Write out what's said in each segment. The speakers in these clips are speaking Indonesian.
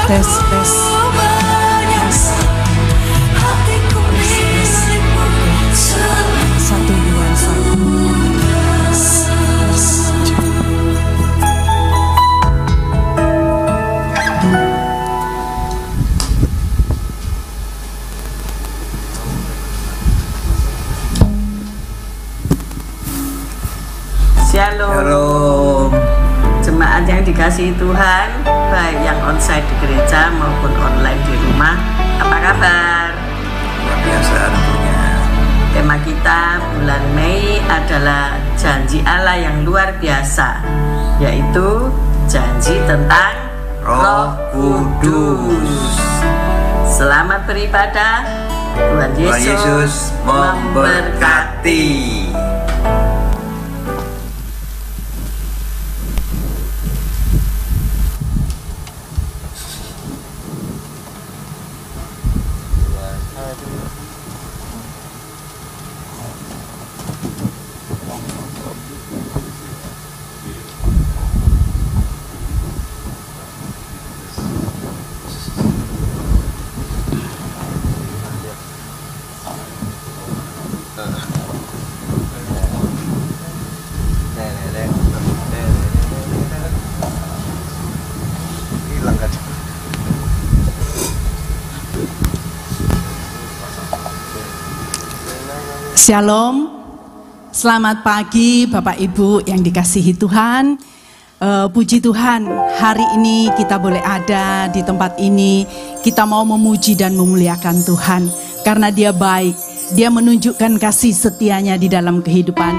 tes tes satu dua satu. Shalom. Jemaat yang dikasihi Tuhan, baik yang onsite di gereja maupun online di rumah, apa kabar? Luar biasa tentunya. Tema kita bulan Mei adalah janji Allah yang luar biasa, yaitu janji tentang Roh Kudus. Selamat beribadah. Tuhan Yesus memberkati. Shalom, selamat pagi Bapak Ibu yang dikasihi Tuhan. Puji Tuhan, hari ini kita boleh ada di tempat ini. Kita mau memuji dan memuliakan Tuhan karena Dia baik. Dia menunjukkan kasih setianya di dalam kehidupan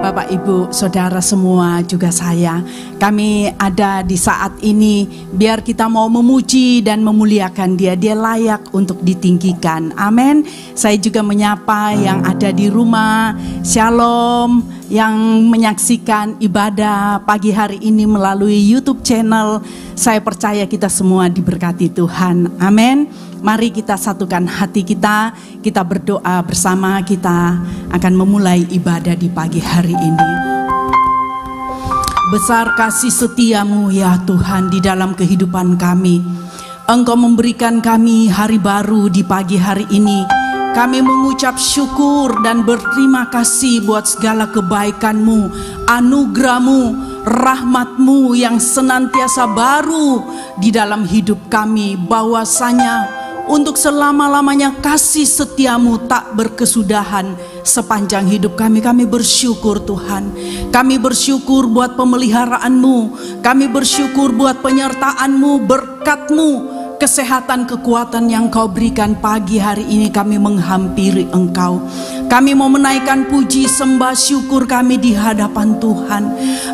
Bapak Ibu, Saudara semua, juga saya. Kami ada di saat ini biar kita mau memuji dan memuliakan Dia. Dia layak untuk ditinggikan. Amin. Saya juga menyapa yang ada di rumah. Shalom, yang menyaksikan ibadah pagi hari ini melalui YouTube channel. Saya percaya kita semua diberkati Tuhan. Amin. Mari kita satukan hati kita berdoa bersama, kita akan memulai ibadah di pagi hari ini. Besar kasih setiamu ya Tuhan di dalam kehidupan kami. Engkau memberikan kami hari baru di pagi hari ini. Kami mengucap syukur dan berterima kasih buat segala kebaikan-Mu, anugerah-Mu, rahmat-Mu yang senantiasa baru di dalam hidup kami. Bahwasanya untuk selama-lamanya kasih setiamu tak berkesudahan sepanjang hidup kami. Kami bersyukur Tuhan. Kami bersyukur buat pemeliharaanmu. Kami bersyukur buat penyertaanmu, berkat-Mu, kesehatan, kekuatan yang Kau berikan. Pagi hari ini kami menghampiri Engkau. Kami mau menaikkan puji sembah syukur kami di hadapan Tuhan.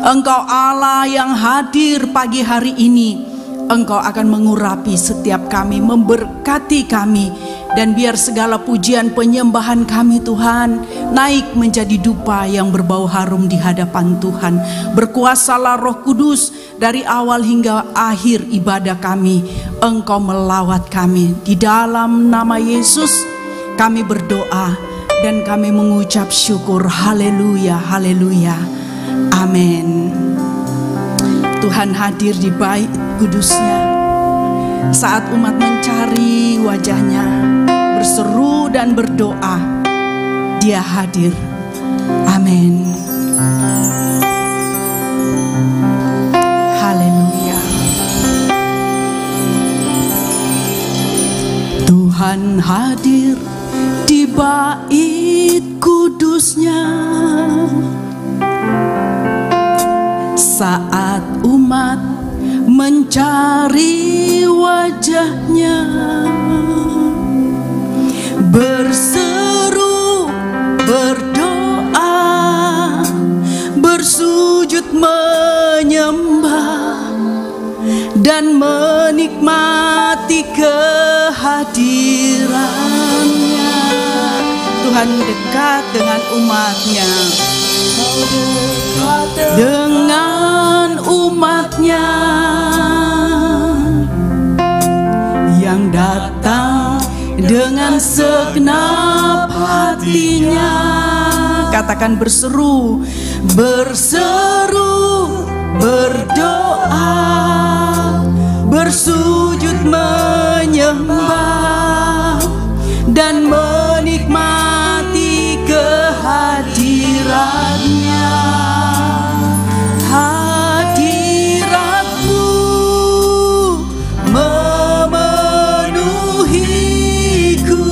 Engkau Allah yang hadir pagi hari ini. Engkau akan mengurapi setiap kami, memberkati kami. Dan biar segala pujian penyembahan kami Tuhan naik menjadi dupa yang berbau harum di hadapan Tuhan. Berkuasalah Roh Kudus dari awal hingga akhir ibadah kami. Engkau melawat kami. Di dalam nama Yesus kami berdoa dan kami mengucap syukur. Haleluya, haleluya, amin. Tuhan hadir di bait kudusnya saat umat mencari wajahnya, berseru dan berdoa. Dia hadir. Amin. Haleluya. Tuhan hadir di bait kudusnya saat umat mencari wajahnya, berseru, berdoa, bersujud menyembah dan menikmati kehadirannya. Tuhan dekat dengan umatnya, dengan umatnya yang datang dengan segenap hatinya. Katakan berseru, berseru, berdoa, bersujud menyembah dan menikmati kehadirannya. Hadiratmu memenuhiku,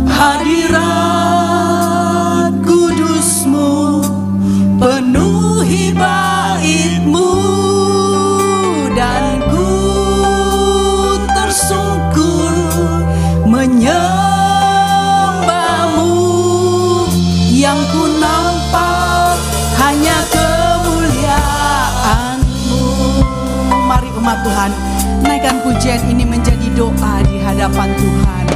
hadirat kudusmu penuhi baitmu, dan ku tersungkur menyembahmu. Yang ku nampak hanya kemuliaan-Mu. Mari umat Tuhan, naikkan pujian ini menjadi doa di hadapan Tuhan.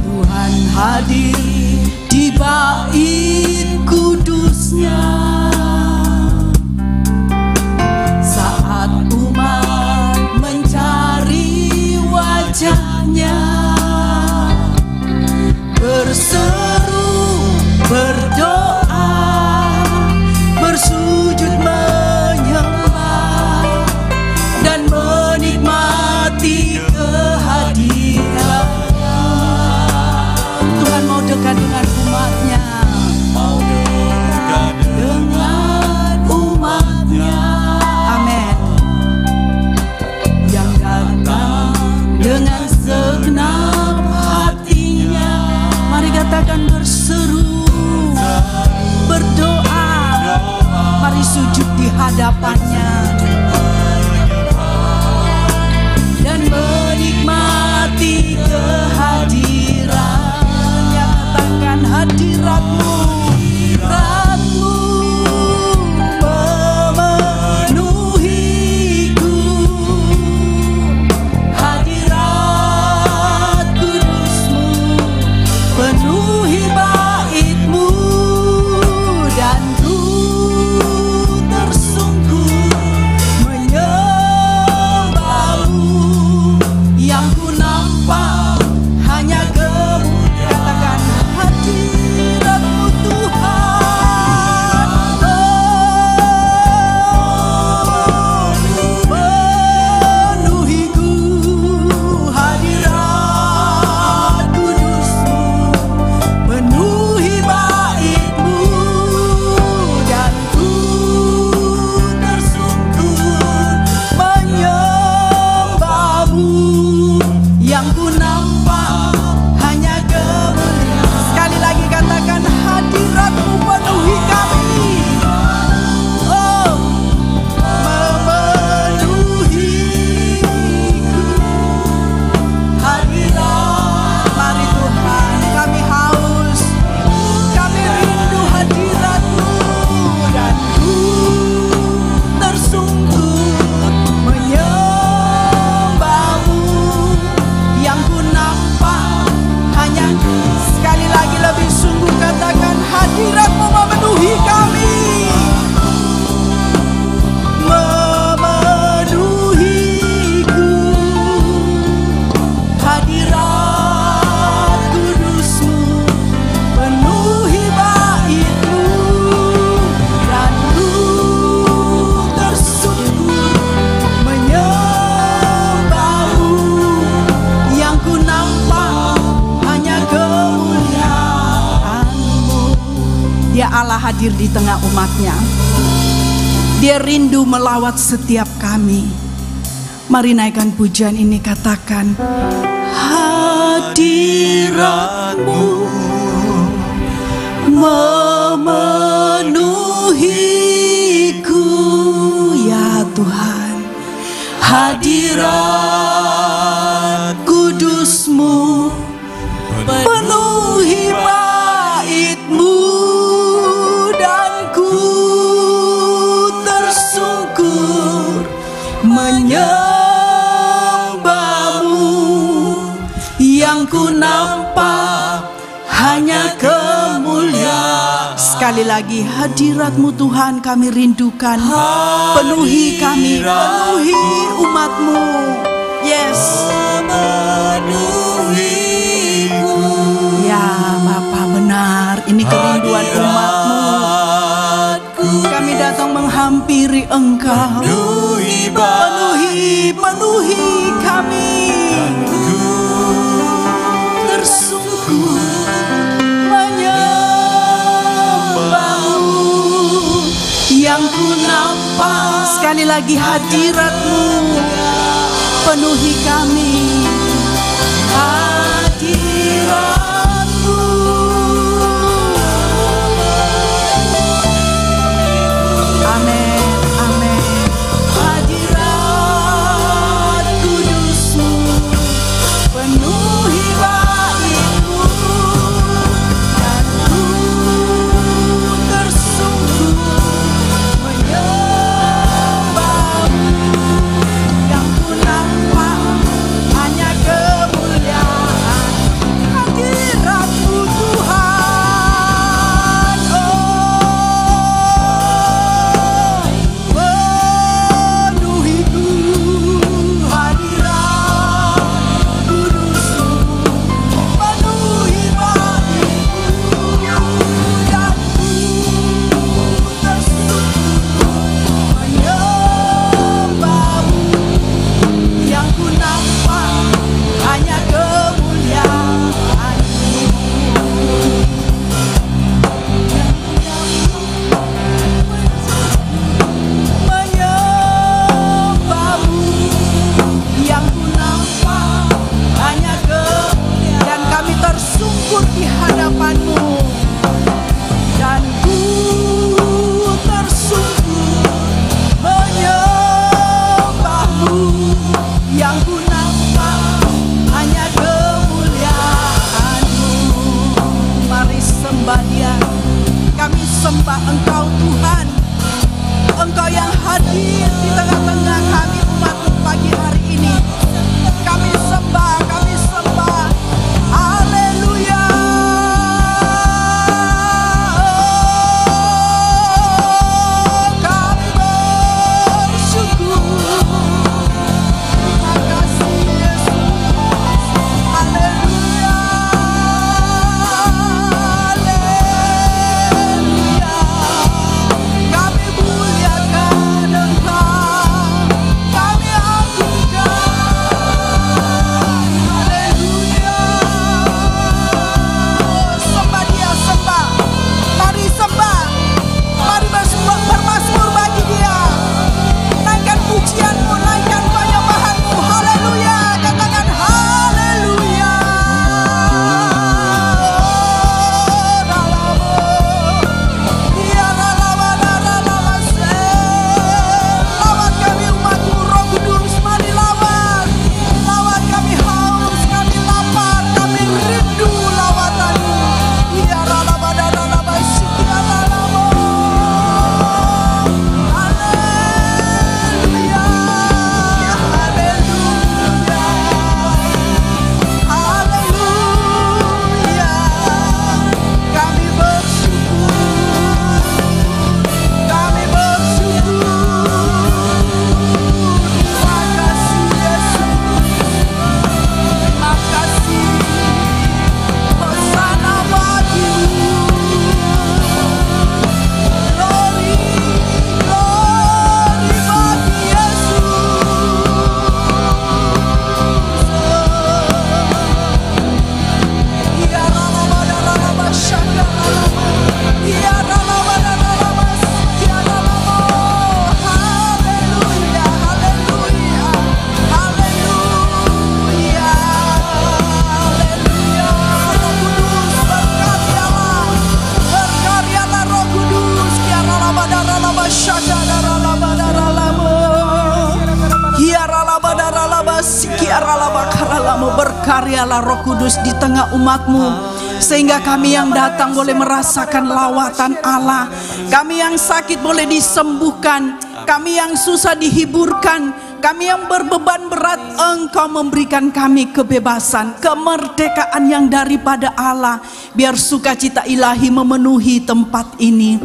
Tuhan hadir di bait kudusnya saat umat mencari wajahnya, berseru, berdoa, bersujud menyembah dan menikmati kehadirannya. Tuhan mau dekat dengan umatnya, dengan umatnya. Amin. Yang datang dengan segenap hatinya, Allah hadir di tengah umatnya. Dia rindu melawat setiap kami. Mari naikkan pujian ini, katakan, hadirat-Mu memenuhiku ya Tuhan. Hadirat kudus-Mu penuhi bait-Mu, dan ku tersungkur menyembah-Mu. Yang ku nampak hanya kemuliaan. Sekali lagi, hadirat-Mu Tuhan kami rindukan. Penuhi kami, penuhi umat-Mu. Yes. Ya Bapa, benar, ini kerinduan umat-Mu. Kami datang menghampiri Engkau. Penuhi kami. Tersungkur menyembah-Mu. Yang ku nampak, sekali lagi, hadirat-Mu penuhi kami. Hadirat-Mu. Amin, amin. Hadirat kudus-Mu penuhi bait-Mu, dan ku tersungkur menyembah-Mu. Yang ku nampak hanya kuasamu, berkaryalah Roh Kudus di tengah umat-Mu, sehingga kami yang datang boleh merasakan lawatan Allah, kami yang sakit boleh disembuhkan, kami yang susah dihiburkan, kami yang berbeban berat, Engkau memberikan kami kebebasan, kemerdekaan yang daripada Allah. Biar sukacita ilahi memenuhi tempat ini.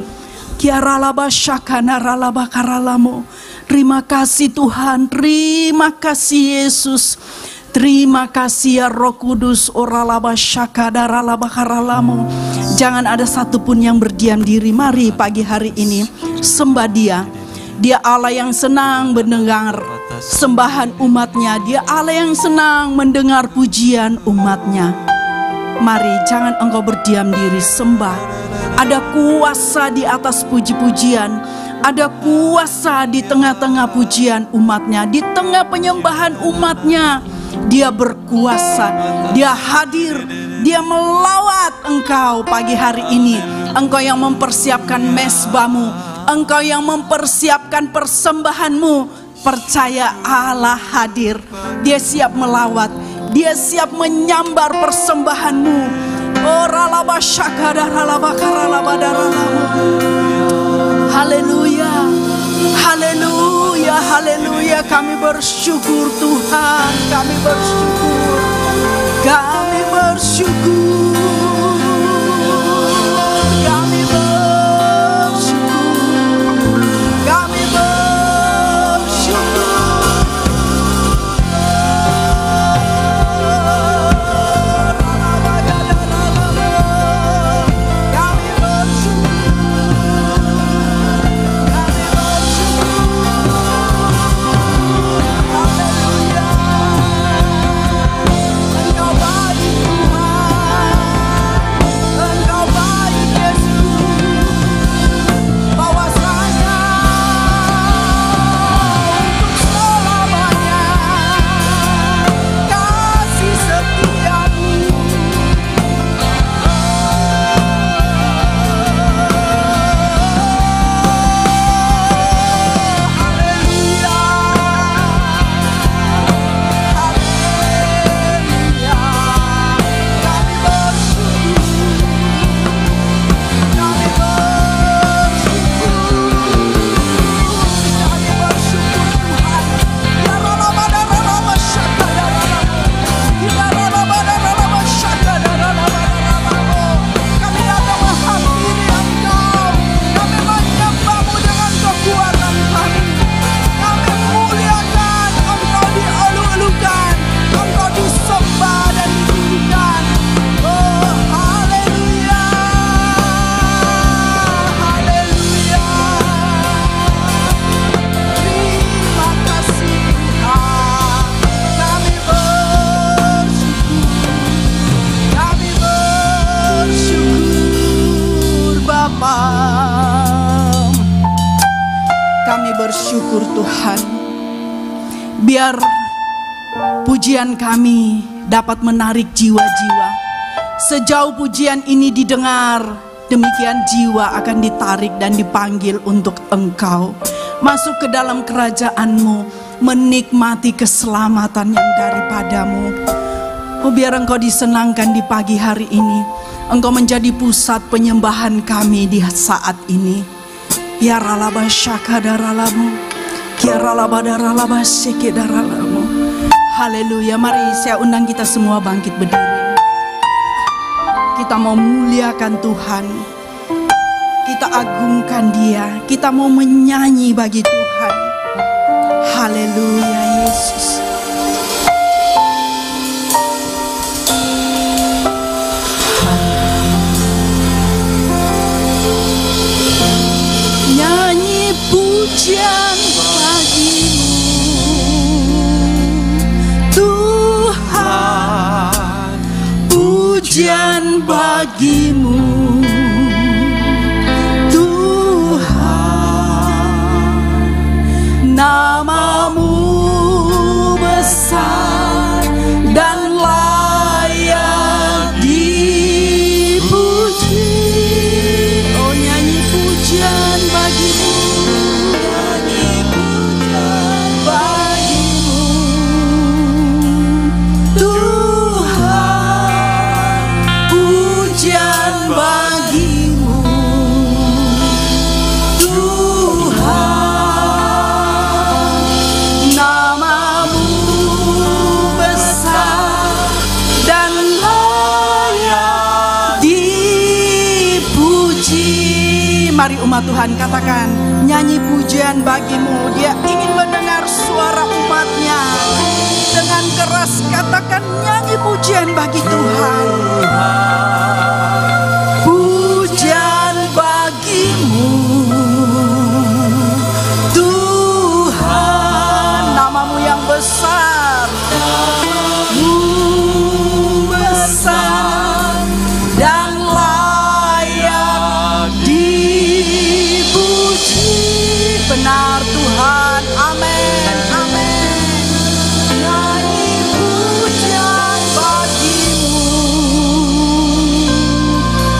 Terima kasih Tuhan, terima kasih Yesus, terima kasih ya Roh Kudus. Jangan ada satupun yang berdiam diri. Mari pagi hari ini sembah Dia. Dia Allah yang senang mendengar sembahan umatnya. Dia Allah yang senang mendengar pujian umatnya. Mari jangan engkau berdiam diri, sembah. Ada kuasa di atas puji-pujian, ada kuasa di tengah-tengah pujian umatnya, di tengah penyembahan umatnya. Dia berkuasa, Dia hadir, Dia melawat engkau pagi hari ini. Engkau yang mempersiapkan mezbahmu, engkau yang mempersiapkan persembahanmu. Percaya Allah hadir, Dia siap melawat, Dia siap menyambar persembahanmu. Haleluya, haleluya, haleluya. Kami bersyukur Tuhan, kami bersyukur, kami bersyukur, kami bersyukur, kami bersyukur. Bersyukur Tuhan, biar pujian kami dapat menarik jiwa-jiwa. Sejauh pujian ini didengar, demikian jiwa akan ditarik dan dipanggil untuk Engkau masuk ke dalam kerajaan-Mu, menikmati keselamatan yang daripadamu. Oh, biar Engkau disenangkan di pagi hari ini. Engkau menjadi pusat penyembahan kami di saat ini. Ya ralaba syakadaralamu, ya ralaba daralaba sekedaralamu. Haleluya. Mari saya undang kita semua bangkit berdiri. Kita mau muliakan Tuhan, kita agungkan Dia, kita mau menyanyi bagi Tuhan. Haleluya Yesus. Nyanyi pujian bagimu Tuhan, pujian bagimu Tuhan, namamu besar dan layak dipuji. Oh, nyanyi pujian bagimu, nyanyi pujian bagimu Tuhan. Mari umat Tuhan katakan, nyanyi pujian bagimu. Dia ingin mendengar suara umatnya. Dengan keras katakan, nyanyi pujian bagi Tuhan. Pujian bagimu Tuhan, namamu yang besar, besar dan layak dipuji. Benar Tuhan, amin, amin. Nyanyi pujian bagimu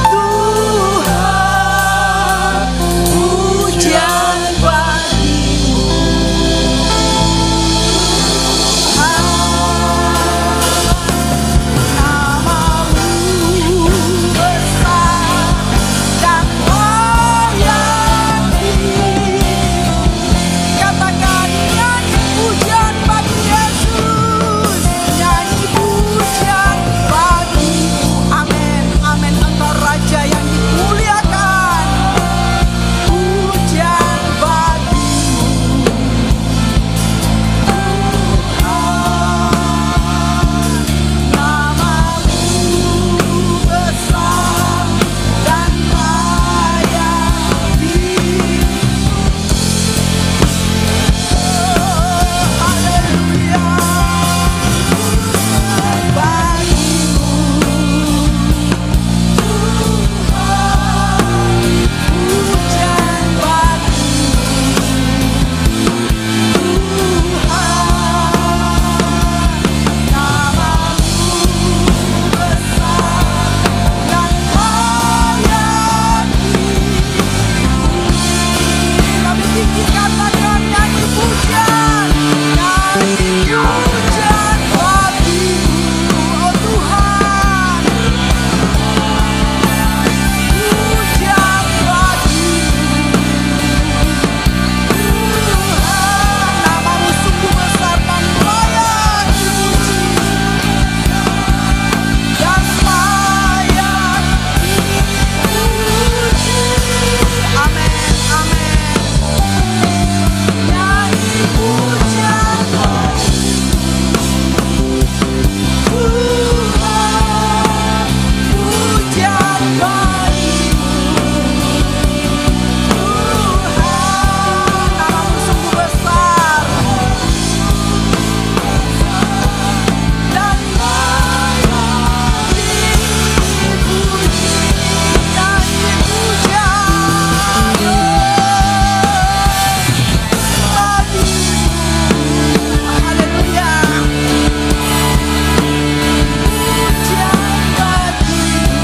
Tuhan, pujian bagimu. Namamu besar dan layak katakan, nyanyi pujian bagi Yesus, nyanyi pujian bagimu. Amin, amin. Engkau Raja yang dimuliakan. Pujian bagimu Tuhan, namamu besar dan layak haleluya bagimu Tuhan, pujian bagimu Tuhan, namamu besar dan layak kami tinggi katakan, nyanyi pujian bagimu, oh Tuhan. Pujian bagimu Tuhan, namamu sungguh besar dan layak dipuji dan layak dipuji. Amin, amin. Nyanyi pujian Tuhan, pujian bagimu Tuhan, namamu sungguh besar dan layak dipuji. Nyanyi pujian bagimu, haleluya. Pujian bagimu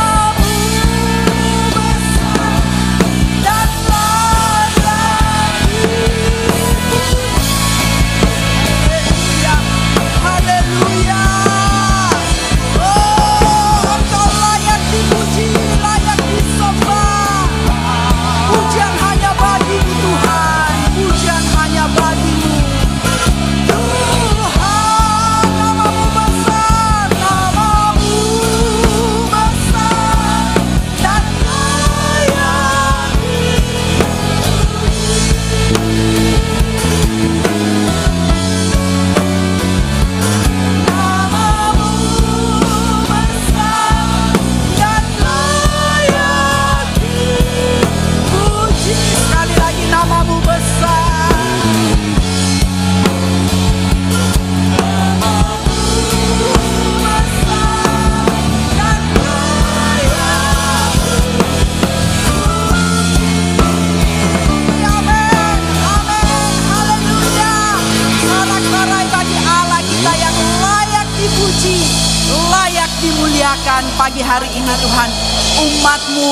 namamu besar dan layak dipuji. Haleluya. Oh, Engkau layak dipuji, layak disembah. Pujian hanya bagimu Tuhan, pujian hanya bagimu Tuhan, namamu besar dan layak namamu besar dan layak dipuji. Sekali lagi, namamu besar, dan layak dipuji. Amin, amin, haleluya. Sorak-sorai bagi Allah kita yang layak dipuji, layak dimuliakan. Pagi hari ini Tuhan, umat-Mu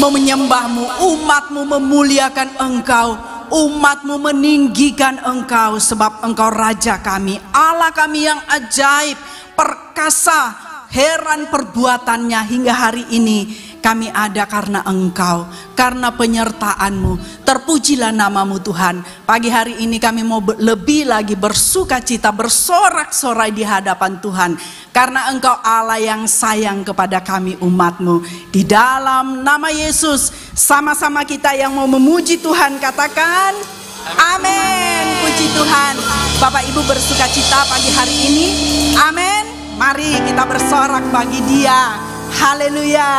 menyembah-Mu, umat-Mu memuliakan Engkau, umat-Mu meninggikan Engkau, sebab Engkau Raja kami, Allah kami yang ajaib, perkasa, heran perbuatannya. Hingga hari ini kami ada karena Engkau. karena penyertaan-Mu. Terpujilah nama-Mu Tuhan. Pagi hari ini kami mau lebih lagi bersuka cita, bersorak-sorai di hadapan Tuhan. Karena Engkau Allah yang sayang kepada kami umat-Mu. Di dalam nama Yesus, sama-sama kita yang mau memuji Tuhan katakan amin. Puji Tuhan. Bapak Ibu bersuka cita pagi hari ini. Amin. Mari kita bersorak bagi Dia. Haleluya.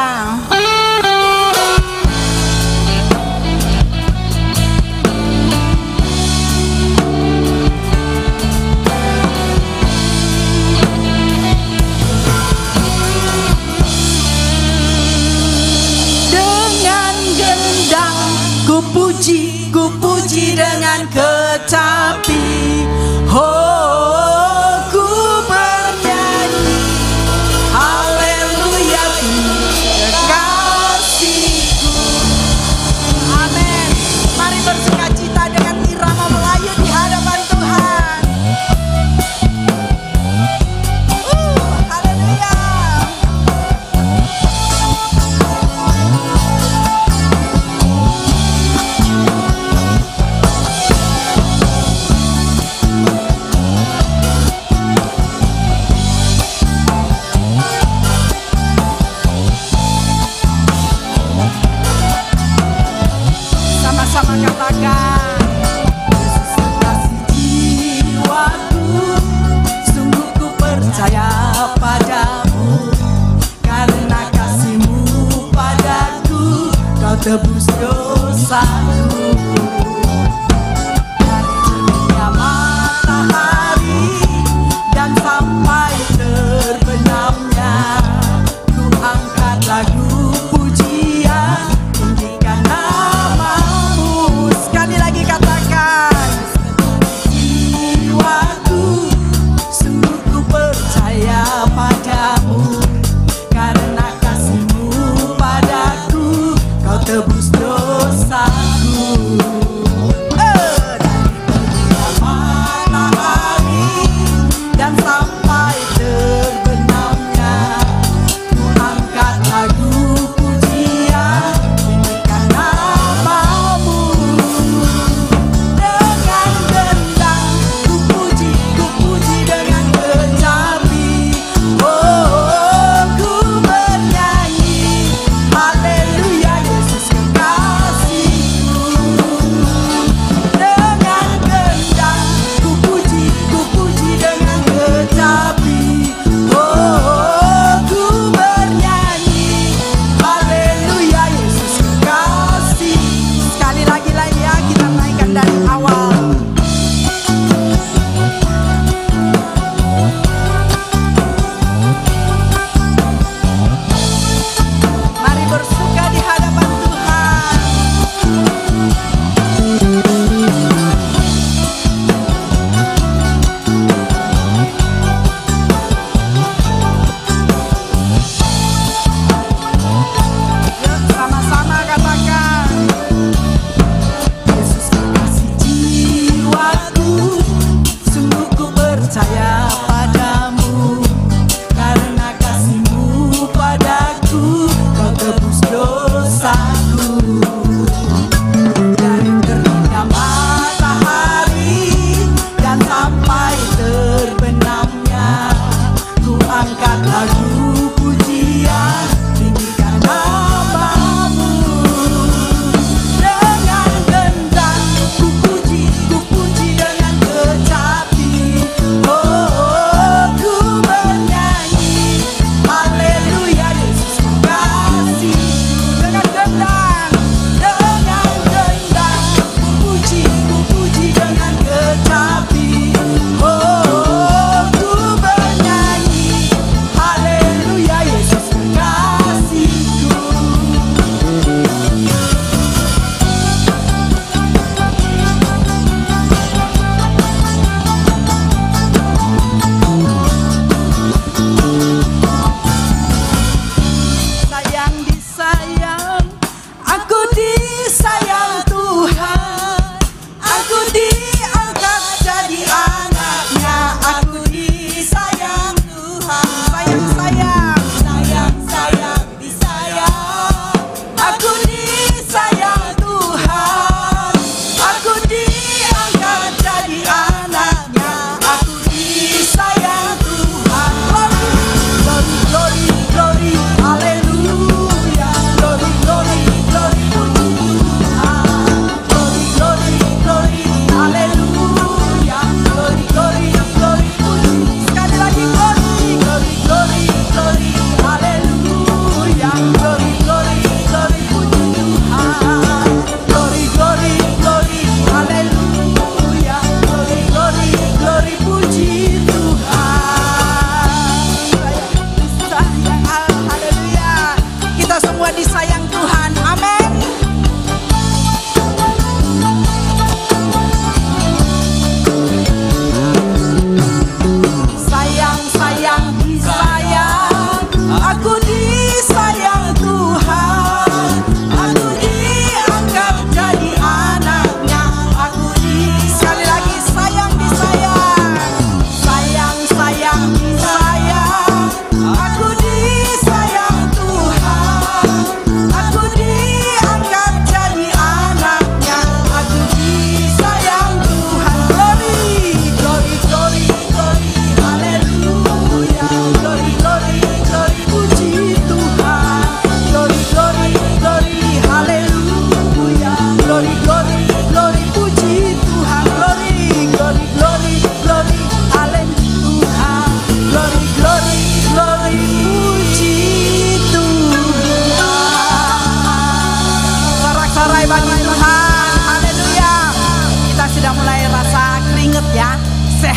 Dengan gendang ku puji dengan kecapi. Oh, ku bernyanyi haleluya kekasihku. Amin. Mari bersuka cita dengan irama Melayu di hadapan Tuhan. Haleluya. Sama-sama katakan, Yesus kekasih jiwaku, sungguh ku percaya padamu. Karena kasih-Mu padaku, Kau tebus dosaku. Dari terbitnya matahari dan sampai terbenamnya, ku angkat lagu pujian, tinggikan nama-Mu. Sekali lagi katakan, jiwaku, sungguh ku percaya padamu. Karena kasih-Mu padaku, Kau tebus dosa.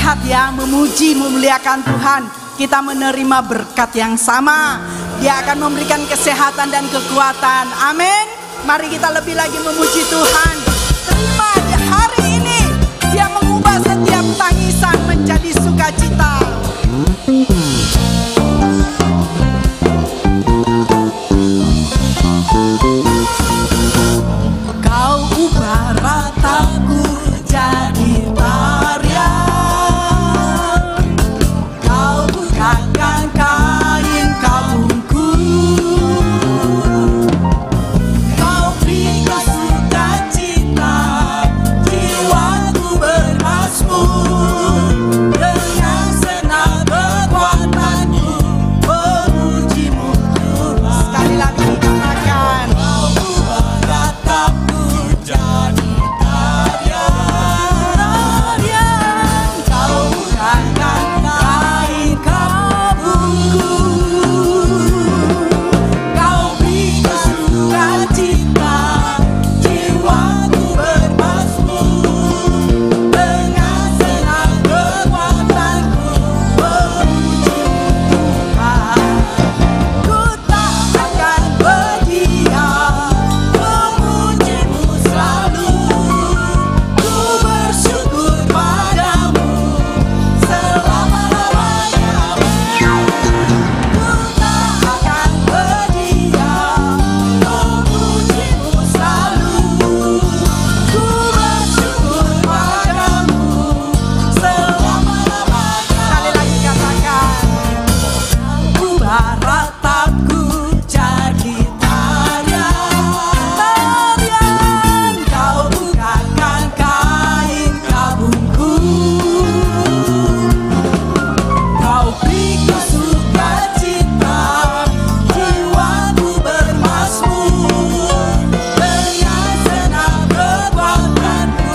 sehat ya, memuji, memuliakan Tuhan. Kita menerima berkat yang sama. Dia akan memberikan kesehatan dan kekuatan. Amin. Mari kita lebih lagi memuji Tuhan. Terima di hari ini. Dia mengubah setiap tangisan menjadi sukacita. Kau ubah rataku jadi tarian. Kau bukakan kain kabungku. Kau berikan sukacita, jiwaku bermasmur. Dengan senang kekuatanku memujimu Tuhan. Sekali lagi katakan, kau ubah rataku jadi tarian. Kau bukakan kain kabungku. Kau berikan sukacita, jiwaku bermasmur. Dengan senang kekuatanku memujimu Tuhan. Ku tak akan berdiam, memujimu selalu. Ku bersyukur padamu selama-lamanya. Ku tak akan berdiam, memujimu selalu. Ku bersyukur padamu selama-lamanya. Sekali lagi katakan, ubah rataku jadi tarian. Kau bukakan kain kabungku. Kau berikan sukacita, jiwaku bermasmur. Dengan senang kekuatanku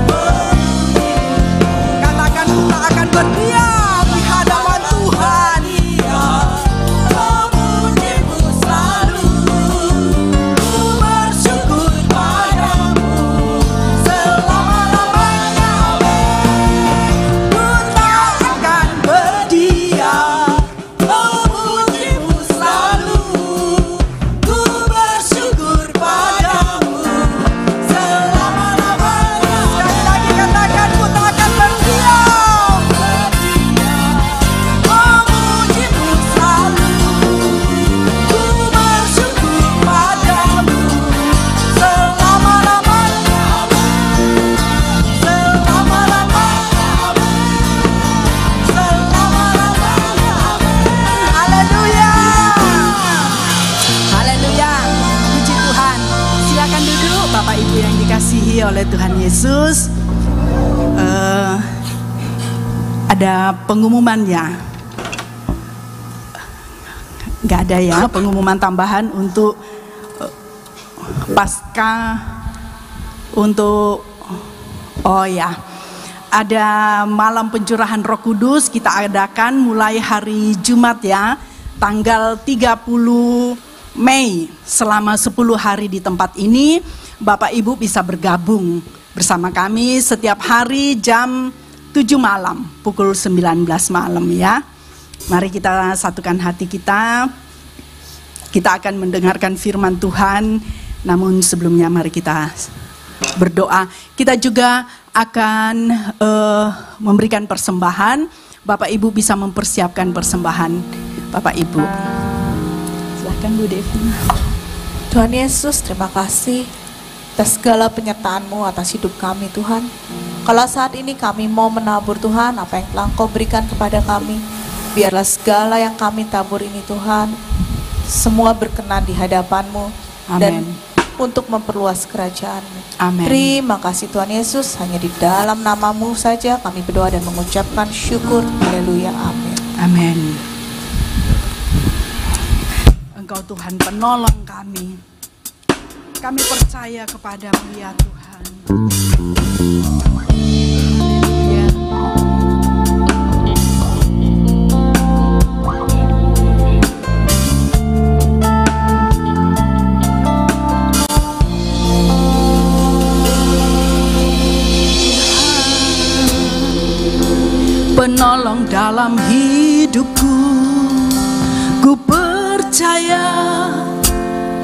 memujimu. Katakan, ku tak akan berdiam di hadapan Tuhan. Memujimu selalu. Ku bersyukur padamu selama-lamanya. Ku tak akan berdiam, memujimu selalu. Ku bersyukur padamu selama-lamanya. Sekali lagi katakan, ku tak akan berdiam, memujimu selalu. Ku bersyukur padamu selama-lamanya. Selama-lamanya. Haleluya. Haleluya. Puji Tuhan. Silakan duduk Bapak Ibu yang dikasihi oleh Tuhan Yesus. Ada pengumumannya. Nggak ada ya pengumuman tambahan untuk pasca untuk ada malam pencurahan Roh Kudus kita adakan mulai hari Jumat ya, tanggal 30 Mei selama 10 hari di tempat ini. Bapak Ibu bisa bergabung bersama kami setiap hari jam 7 malam, pukul 19 malam ya. Mari kita satukan hati kita. Kita akan mendengarkan firman Tuhan. Namun sebelumnya mari kita berdoa. Kita juga akan memberikan persembahan. Bapak Ibu bisa mempersiapkan persembahan Bapak Ibu. Silahkan Bu Devi. Tuhan Yesus, terima kasih atas segala penyertaan-Mu atas hidup kami Tuhan. Kalau saat ini kami mau menabur Tuhan apa yang telah Engkau berikan kepada kami, biarlah segala yang kami tabur ini Tuhan, semua berkenan di hadapan-Mu. Dan untuk memperluas kerajaan-Mu. Amin. Terima kasih Tuhan Yesus, hanya di dalam nama-Mu saja kami berdoa dan mengucapkan syukur. Haleluya, amin. Amin. Engkau Tuhan penolong kami. Kami percaya kepadamu ya Tuhan. Haleluya. penolong dalam hidupku. Ku percaya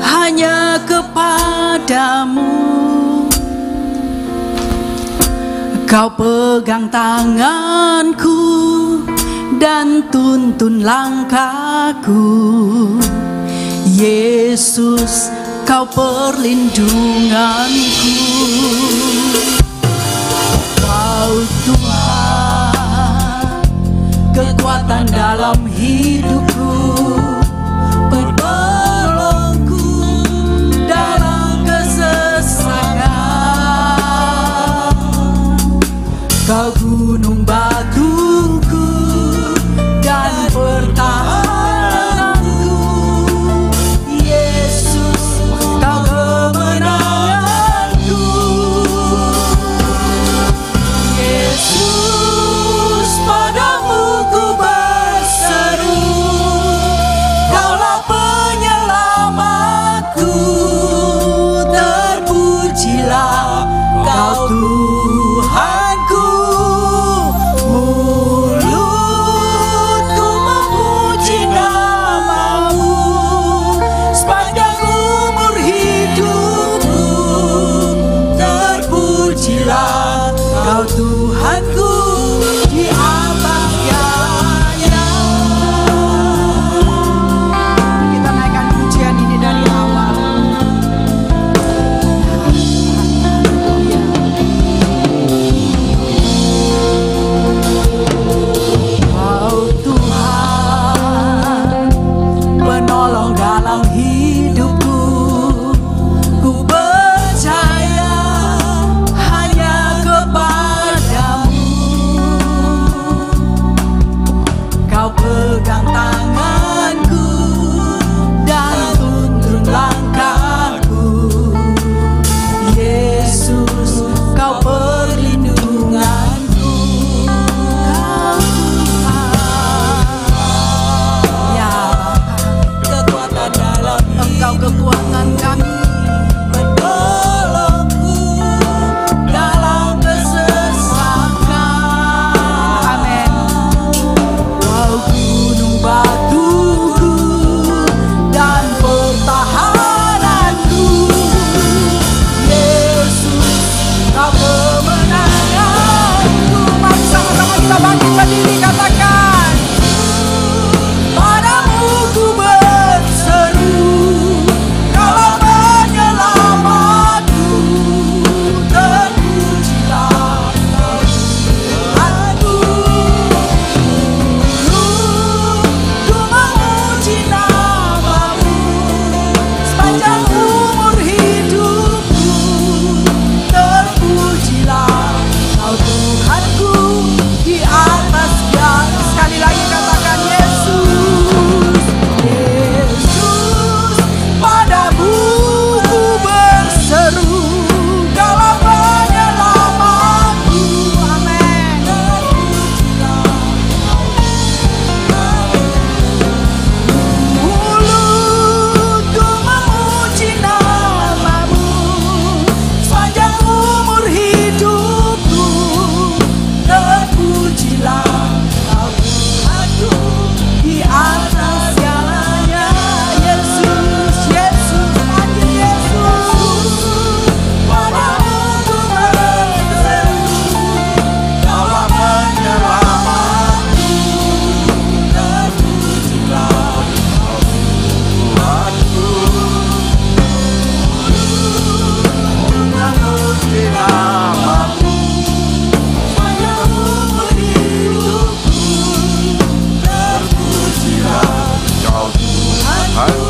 hanya kepadamu. Kau pegang tanganku dan tuntun langkahku. Yesus, Kau perlindunganku. Kau Tuhan, kekuatan dalam hidupku, penolongku dalam kesesakan. Kau gunung batuku dan pertahananku. Yesus, Kau kemenanganku. Yesus, padamu ku berseru. Kaulah penyelamatku. Terpujilah Kau Tuhanku. Mulutku memuji nama-Mu sepanjang umur hidupku. Terpujilah Kau Tuhanku di atas segala. Kita naikkan pujian ini dari awal. Kau Tuhan, penolong dalam hidupku. Ku percaya hanya kepadamu. Kau pegang tanganku dan tuntun langkahku. Yesus, Kau perlindunganku. Kau Tuhan, ya kekuatan dalam Engkau kekuatan kami, penolongku dalam kesesakan. Amin. Kau gunung batuku dan pertahananku. Yesus, Kau kemenanganku. Mari sama-sama kita bangkit berdiri, katakan, padamu ku berseru. Kaulah penyelamatku. Terpujilah Kau Tuhanku. Ku memuji nama-Mu sepanjang umur hidupku. Terpujilah Kau Tuhanku di atas segala. Sekali lagi katakan, Yesus, Yesus, padamu ku berseru. Kaulah penyelamatku. Amin. Mulutku memuji nama-Mu sepanjang umur hidupku. Terpujilah Kau Tuhanku di atas segalanya. Yesus, Yesus, panggil Yesus. Padamu ku berseru. Kaulah penyelamatku. Terpujilah Kau Tuhanku. Memuji nama-Mu sepanjang umur hidupku. Terpujilah Kau Tuhanku.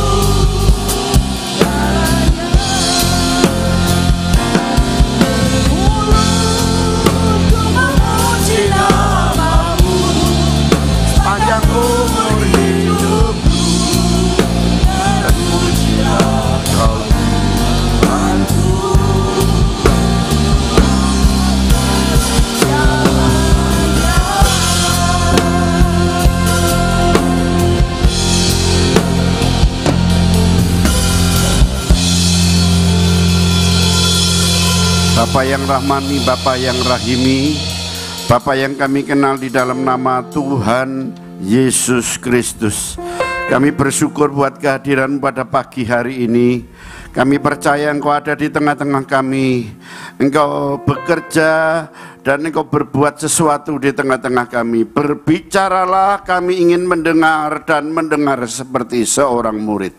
Mulutku memuji nama-Mu sepanjang umur hidupku. Terpujilah Kau Tuhanku. Bapa yang rahmani, Bapa yang rahimi, Bapa yang kami kenal di dalam nama Tuhan Yesus Kristus, kami bersyukur buat kehadiran pada pagi hari ini. Kami percaya Engkau ada di tengah-tengah kami. Engkau bekerja dan Engkau berbuat sesuatu di tengah-tengah kami. Berbicaralah, kami ingin mendengar dan mendengar seperti seorang murid.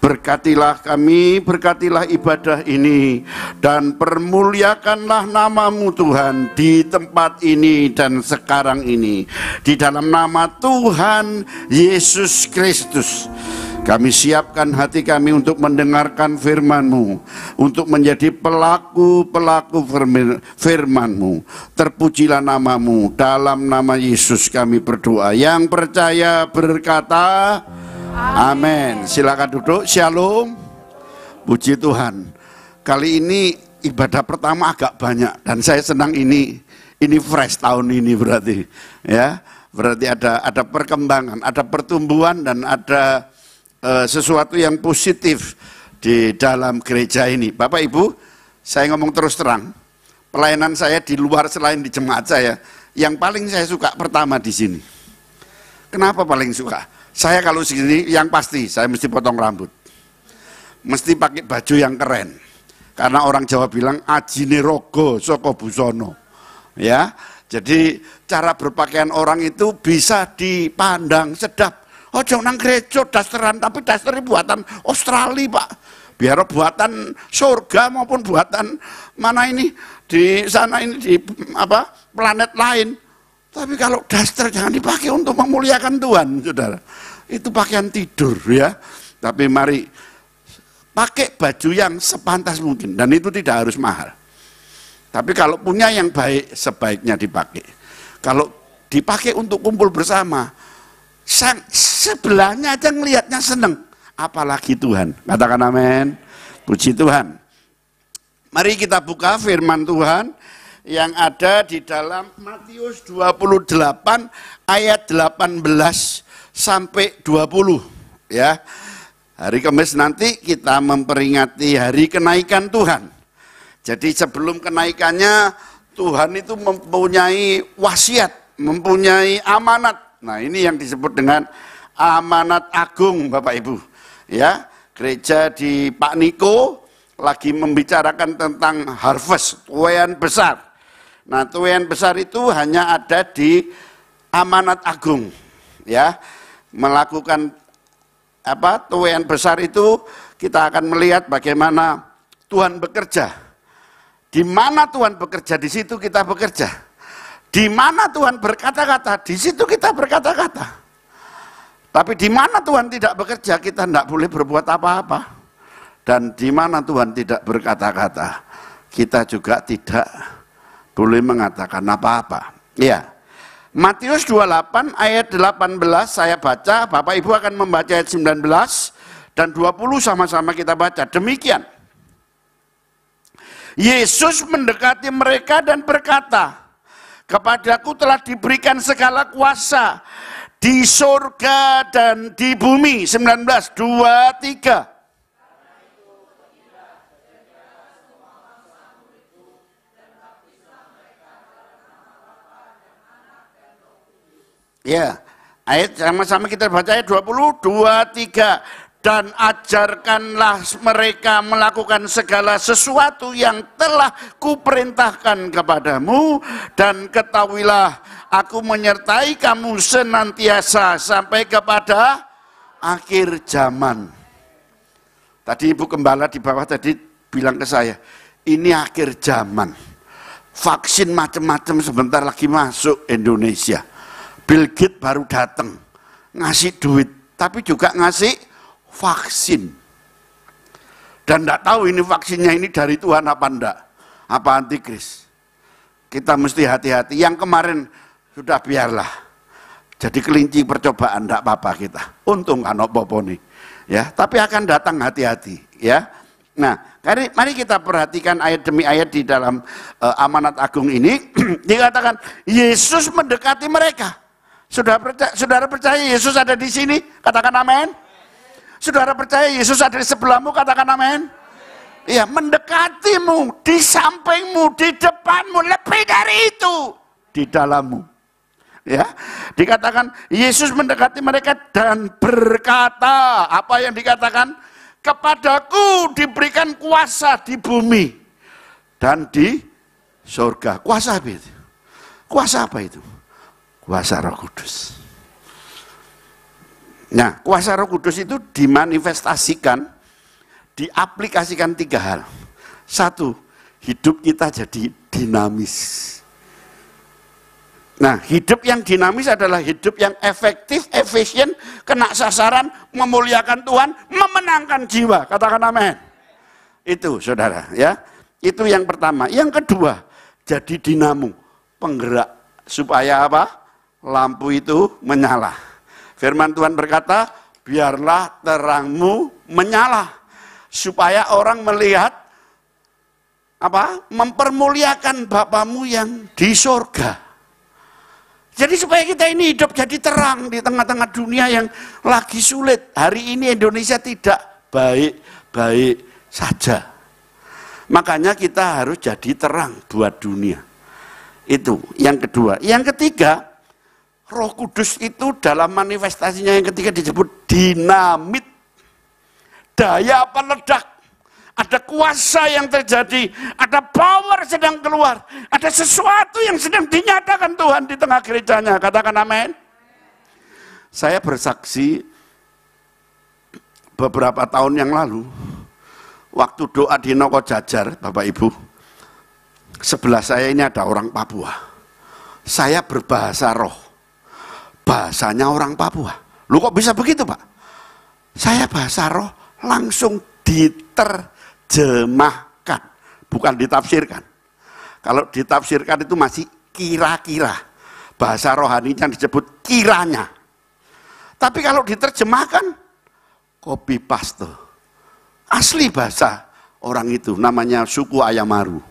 Berkatilah kami, berkatilah ibadah ini, dan permuliakanlah nama-Mu Tuhan di tempat ini dan sekarang ini. Di dalam nama Tuhan Yesus Kristus, kami siapkan hati kami untuk mendengarkan firman-Mu, untuk menjadi pelaku-pelaku firman-Mu. Terpujilah nama-Mu, dalam nama Yesus kami berdoa. Yang percaya berkata amin. Silakan duduk. Shalom. Puji Tuhan. Kali ini ibadah pertama agak banyak dan saya senang ini fresh tahun ini berarti ya. Berarti ada perkembangan, ada pertumbuhan dan ada sesuatu yang positif di dalam gereja ini. Bapak Ibu, saya ngomong terus terang, pelayanan saya di luar selain di jemaat saya, yang paling saya suka pertama di sini. Kenapa paling suka? Saya kalau segini yang pasti saya mesti potong rambut, mesti pakai baju yang keren, karena orang Jawa bilang ajine rogo saka busono, ya. Jadi cara berpakaian orang itu bisa dipandang sedap. Ojo nang gereja dasteran, tapi dasternya buatan Australia, Pak. Biar buatan surga maupun buatan mana ini di sana ini di planet lain. Tapi kalau daster jangan dipakai untuk memuliakan Tuhan, saudara. Itu pakaian tidur ya. Tapi mari pakai baju yang sepantas mungkin, dan itu tidak harus mahal. Tapi kalau punya yang baik, sebaiknya dipakai. Kalau dipakai untuk kumpul bersama, sebelahnya aja ngelihatnya seneng, apalagi Tuhan. Katakan amin. Puji Tuhan. Mari kita buka firman Tuhan yang ada di dalam Matius 28 ayat 18 sampai 20 ya. Hari Kamis nanti kita memperingati hari kenaikan Tuhan. Jadi sebelum kenaikannya, Tuhan itu mempunyai wasiat, mempunyai amanat. Nah, ini yang disebut dengan amanat agung, Bapak Ibu. Ya, gereja di Pak Niko lagi membicarakan tentang harvest, tuaian besar. Nah, tuaian besar itu hanya ada di amanat agung. Ya, melakukan tuaian besar itu kita akan melihat bagaimana Tuhan bekerja. Di mana Tuhan bekerja, di situ kita bekerja. Di mana Tuhan berkata-kata, di situ kita berkata-kata. Tapi di mana Tuhan tidak bekerja, kita tidak boleh berbuat apa-apa. Dan di mana Tuhan tidak berkata-kata, kita juga tidak boleh mengatakan apa-apa. Ya. Matius 28 ayat 18 saya baca, Bapak Ibu akan membaca ayat 19 dan 20 sama-sama kita baca. Demikian. Yesus mendekati mereka dan berkata, kepadaku telah diberikan segala kuasa di surga dan di bumi. 19, 2, 3. Ya, ayat sama-sama kita baca ayat 20, 2, 3. Dan ajarkanlah mereka melakukan segala sesuatu yang telah kuperintahkan kepadamu, dan ketahuilah aku menyertai kamu senantiasa sampai kepada akhir zaman. Tadi Ibu Gembala di bawah tadi bilang ke saya, ini akhir zaman. Vaksin macam-macam sebentar lagi masuk Indonesia. Bill Gates baru datang ngasih duit, tapi juga ngasih vaksin. Dan tidak tahu ini vaksinnya ini dari Tuhan apa enggak, apa antikris. Kita mesti hati-hati. Yang kemarin sudah biarlah jadi kelinci percobaan, tidak apa-apa kita. Untung kan apa-apa nih ya, tapi akan datang, hati-hati ya. Nah, mari kita perhatikan ayat demi ayat di dalam amanat agung ini. Dikatakan Yesus mendekati mereka. Saudara percaya Yesus ada di sini? Katakan amin. Saudara percaya Yesus ada di sebelahmu? Katakan amin. Iya, mendekatimu, di sampingmu, di depanmu, lebih dari itu. di dalammu. Ya, dikatakan Yesus mendekati mereka dan berkata, apa yang dikatakan? Kepadaku diberikan kuasa di bumi dan di surga. Kuasa apa itu? Kuasa apa itu? Kuasa Roh Kudus. Nah, kuasa Roh Kudus itu dimanifestasikan, diaplikasikan 3 hal. 1, hidup kita jadi dinamis. Nah, hidup yang dinamis adalah hidup yang efektif, efisien, kena sasaran, memuliakan Tuhan, memenangkan jiwa. Katakan amin. Itu, saudara, ya. Itu yang pertama. Yang kedua, jadi dinamo, penggerak. Supaya apa? Lampu itu menyala. Firman Tuhan berkata, biarlah terangmu menyala. Supaya orang melihat, apa? Mempermuliakan Bapamu yang di surga. Jadi supaya kita ini hidup jadi terang di tengah-tengah dunia yang lagi sulit. Hari ini Indonesia tidak baik-baik saja. Makanya kita harus jadi terang buat dunia. Itu yang kedua. Yang ketiga, Roh Kudus itu dalam manifestasinya yang ketiga disebut dinamit. Daya peledak. Ada kuasa yang terjadi, ada power sedang keluar, ada sesuatu yang sedang dinyatakan Tuhan di tengah gerejanya. Katakan amin. Saya bersaksi beberapa tahun yang lalu, waktu doa di Noko Jajar, Bapak Ibu, sebelah saya ini ada orang Papua. Saya berbahasa roh, bahasanya orang Papua. Lu kok bisa begitu, Pak? Saya bahasa roh langsung diterjemahkan, bukan ditafsirkan. Kalau ditafsirkan itu masih kira-kira. Bahasa rohaninya disebut kiranya. Tapi kalau diterjemahkan, copy paste. Asli bahasa orang itu, namanya suku Ayamaru.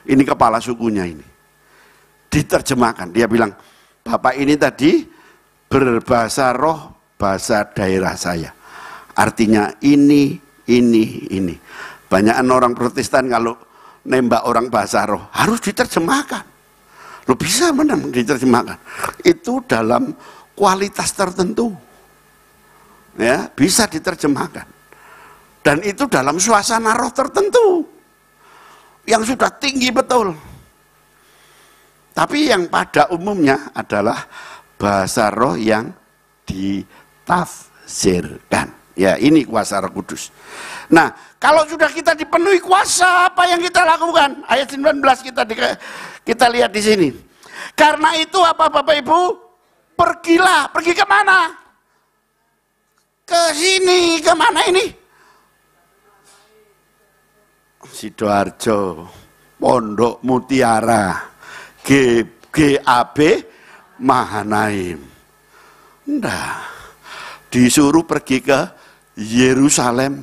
Ini kepala sukunya ini. Diterjemahkan, dia bilang, Bapak ini tadi berbahasa roh, bahasa daerah saya. Artinya ini. Banyakan orang Protestan kalau nembak orang bahasa roh harus diterjemahkan. Lo bisa menang diterjemahkan. Itu dalam kualitas tertentu. Ya, bisa diterjemahkan. Dan itu dalam suasana roh tertentu. Yang sudah tinggi betul. Tapi yang pada umumnya adalah bahasa roh yang ditafsirkan. Ya, ini kuasa Roh Kudus. Nah, kalau sudah kita dipenuhi kuasa, apa yang kita lakukan? Ayat 19 kita lihat di sini. Karena itu apa Bapak Ibu? Pergilah, pergi kemana? Ke sini, kemana ini? Sidoarjo, Pondok Mutiara, GAB, Mahanaim. Nah, disuruh pergi ke Yerusalem,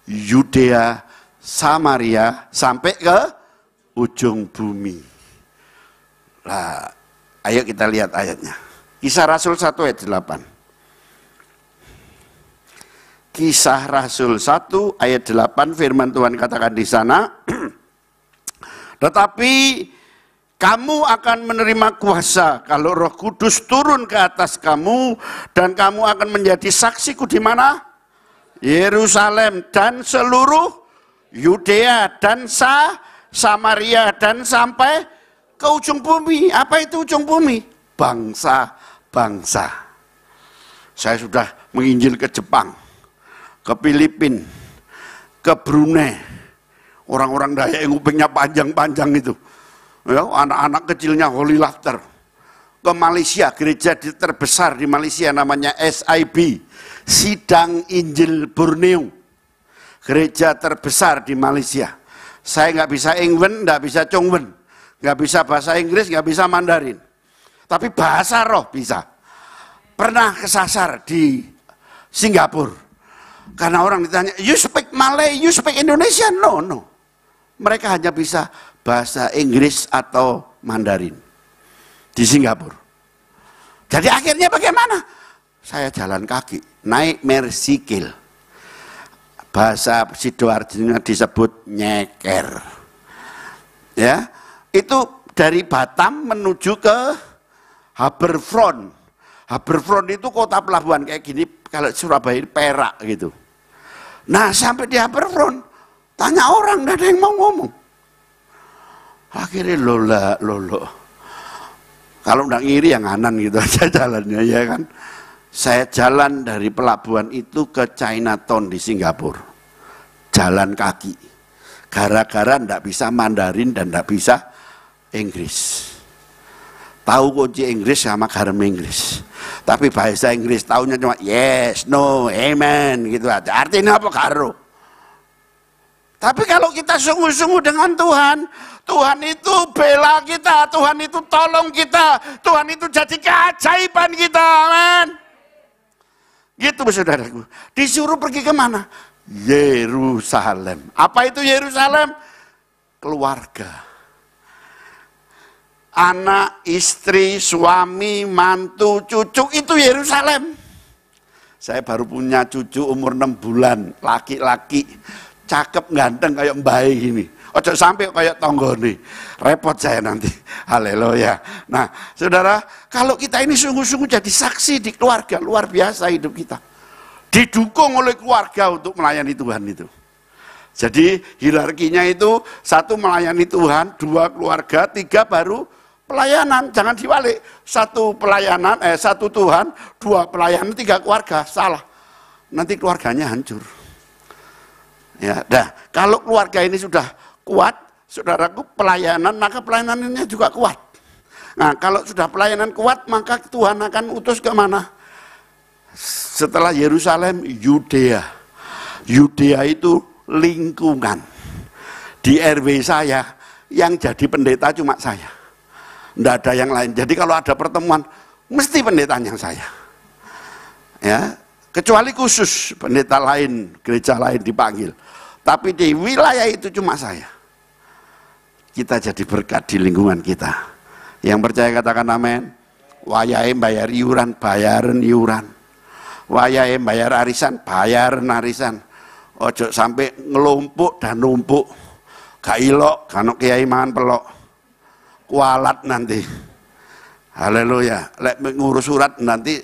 Yudea, Samaria, sampai ke ujung bumi. Nah, ayo kita lihat ayatnya. Kisah Rasul 1 ayat 8. Kisah Rasul 1 ayat 8, firman Tuhan katakan di sana, tetapi kamu akan menerima kuasa kalau Roh Kudus turun ke atas kamu, dan kamu akan menjadi saksiku di mana? Yerusalem dan seluruh Yudea dan Samaria dan sampai ke ujung bumi. Apa itu ujung bumi? Bangsa-bangsa. Saya sudah menginjil ke Jepang, ke Filipina, ke Brunei. Orang-orang Dayak yang kupingnya panjang-panjang itu. Ya, anak-anak kecilnya Holy Laughter. Ke Malaysia, gereja terbesar di Malaysia namanya SIB, Sidang Injil Borneo. Gereja terbesar di Malaysia. Saya nggak bisa Ingwen, nggak bisa Chongwen, nggak bisa bahasa Inggris, nggak bisa Mandarin. Tapi bahasa roh bisa. Pernah kesasar di Singapura. Karena orang ditanya, you speak Malay, you speak Indonesia? No. Mereka hanya bisa bahasa Inggris atau Mandarin di Singapura. Jadi akhirnya bagaimana? Saya jalan kaki, naik mersikil. Bahasa Sidoarjonya disebut nyeker. Ya, itu dari Batam menuju ke Harbourfront. Harbourfront itu kota pelabuhan kayak gini, kalau Surabaya ini Perak gitu. Nah sampai di Harbourfront, tanya orang, nggak ada yang mau ngomong. Akhirnya lolo. Kalau nggak ngiri yang kanan gitu aja jalannya ya kan. Saya jalan dari pelabuhan itu ke Chinatown di Singapura. Jalan kaki. Gara-gara nggak bisa Mandarin dan nggak bisa Inggris. Tahu kunci Inggris sama garam Inggris. Tapi bahasa Inggris tahunya cuma yes, no, amen gitu aja. Artinya apa karo? Tapi kalau kita sungguh-sungguh dengan Tuhan, Tuhan itu bela kita, Tuhan itu tolong kita, Tuhan itu jadi keajaiban kita, amen. Gitu saudaraku. Disuruh pergi kemana? Yerusalem. Apa itu Yerusalem? Keluarga. Anak, istri, suami, mantu, cucu, itu Yerusalem. Saya baru punya cucu umur 6 bulan, laki-laki, cakep, ganteng kayak Mbak gini. Ojo sampai kayak tonggone, repot saya nanti. Haleluya. Nah, saudara, kalau kita ini sungguh-sungguh jadi saksi di keluarga, luar biasa hidup kita. Didukung oleh keluarga untuk melayani Tuhan itu. Jadi hierarkinya itu 1 melayani Tuhan, 2 keluarga, 3 baru pelayanan. Jangan diwalik. 1 pelayanan, 1 Tuhan, 2 pelayanan, 3 keluarga. Salah. Nanti keluarganya hancur. Ya, dah. Kalau keluarga ini sudah kuat, saudaraku, pelayanan, maka pelayanannya juga kuat. Nah, kalau sudah pelayanan kuat, maka Tuhan akan utus ke mana? Setelah Yerusalem, Yudea. Yudea itu lingkungan. Di RW saya, yang jadi pendeta cuma saya. Tidak ada yang lain. Jadi kalau ada pertemuan, mesti pendetanya saya. Ya, kecuali khusus pendeta lain, gereja lain dipanggil. Tapi di wilayah itu cuma saya. Kita jadi berkat di lingkungan kita. Yang percaya katakan amin. Wayahe bayar iuran, bayaran iuran. Wayahe bayar arisan, bayaran arisan. Ojo sampai ngelumpuk dan numpuk. Gak ilok, kanok kiai mangan pelok. Kualat nanti. Haleluya. Lek ngurus surat nanti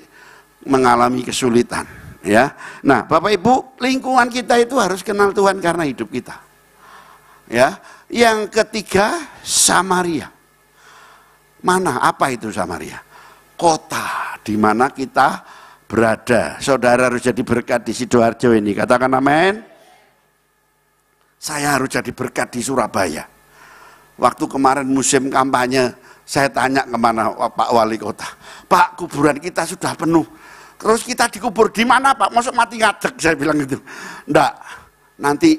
mengalami kesulitan. Ya. Nah, Bapak Ibu, lingkungan kita itu harus kenal Tuhan karena hidup kita. Ya. Yang ketiga, Samaria. Mana? Apa itu Samaria? Kota di mana kita berada. Saudara harus jadi berkat di Sidoarjo ini. Katakan amin. Saya harus jadi berkat di Surabaya. Waktu kemarin musim kampanye, saya tanya kemana Pak Wali Kota. Pak, kuburan kita sudah penuh. Terus kita dikubur di mana Pak? Masuk mati ngadeg, saya bilang gitu. Enggak, nanti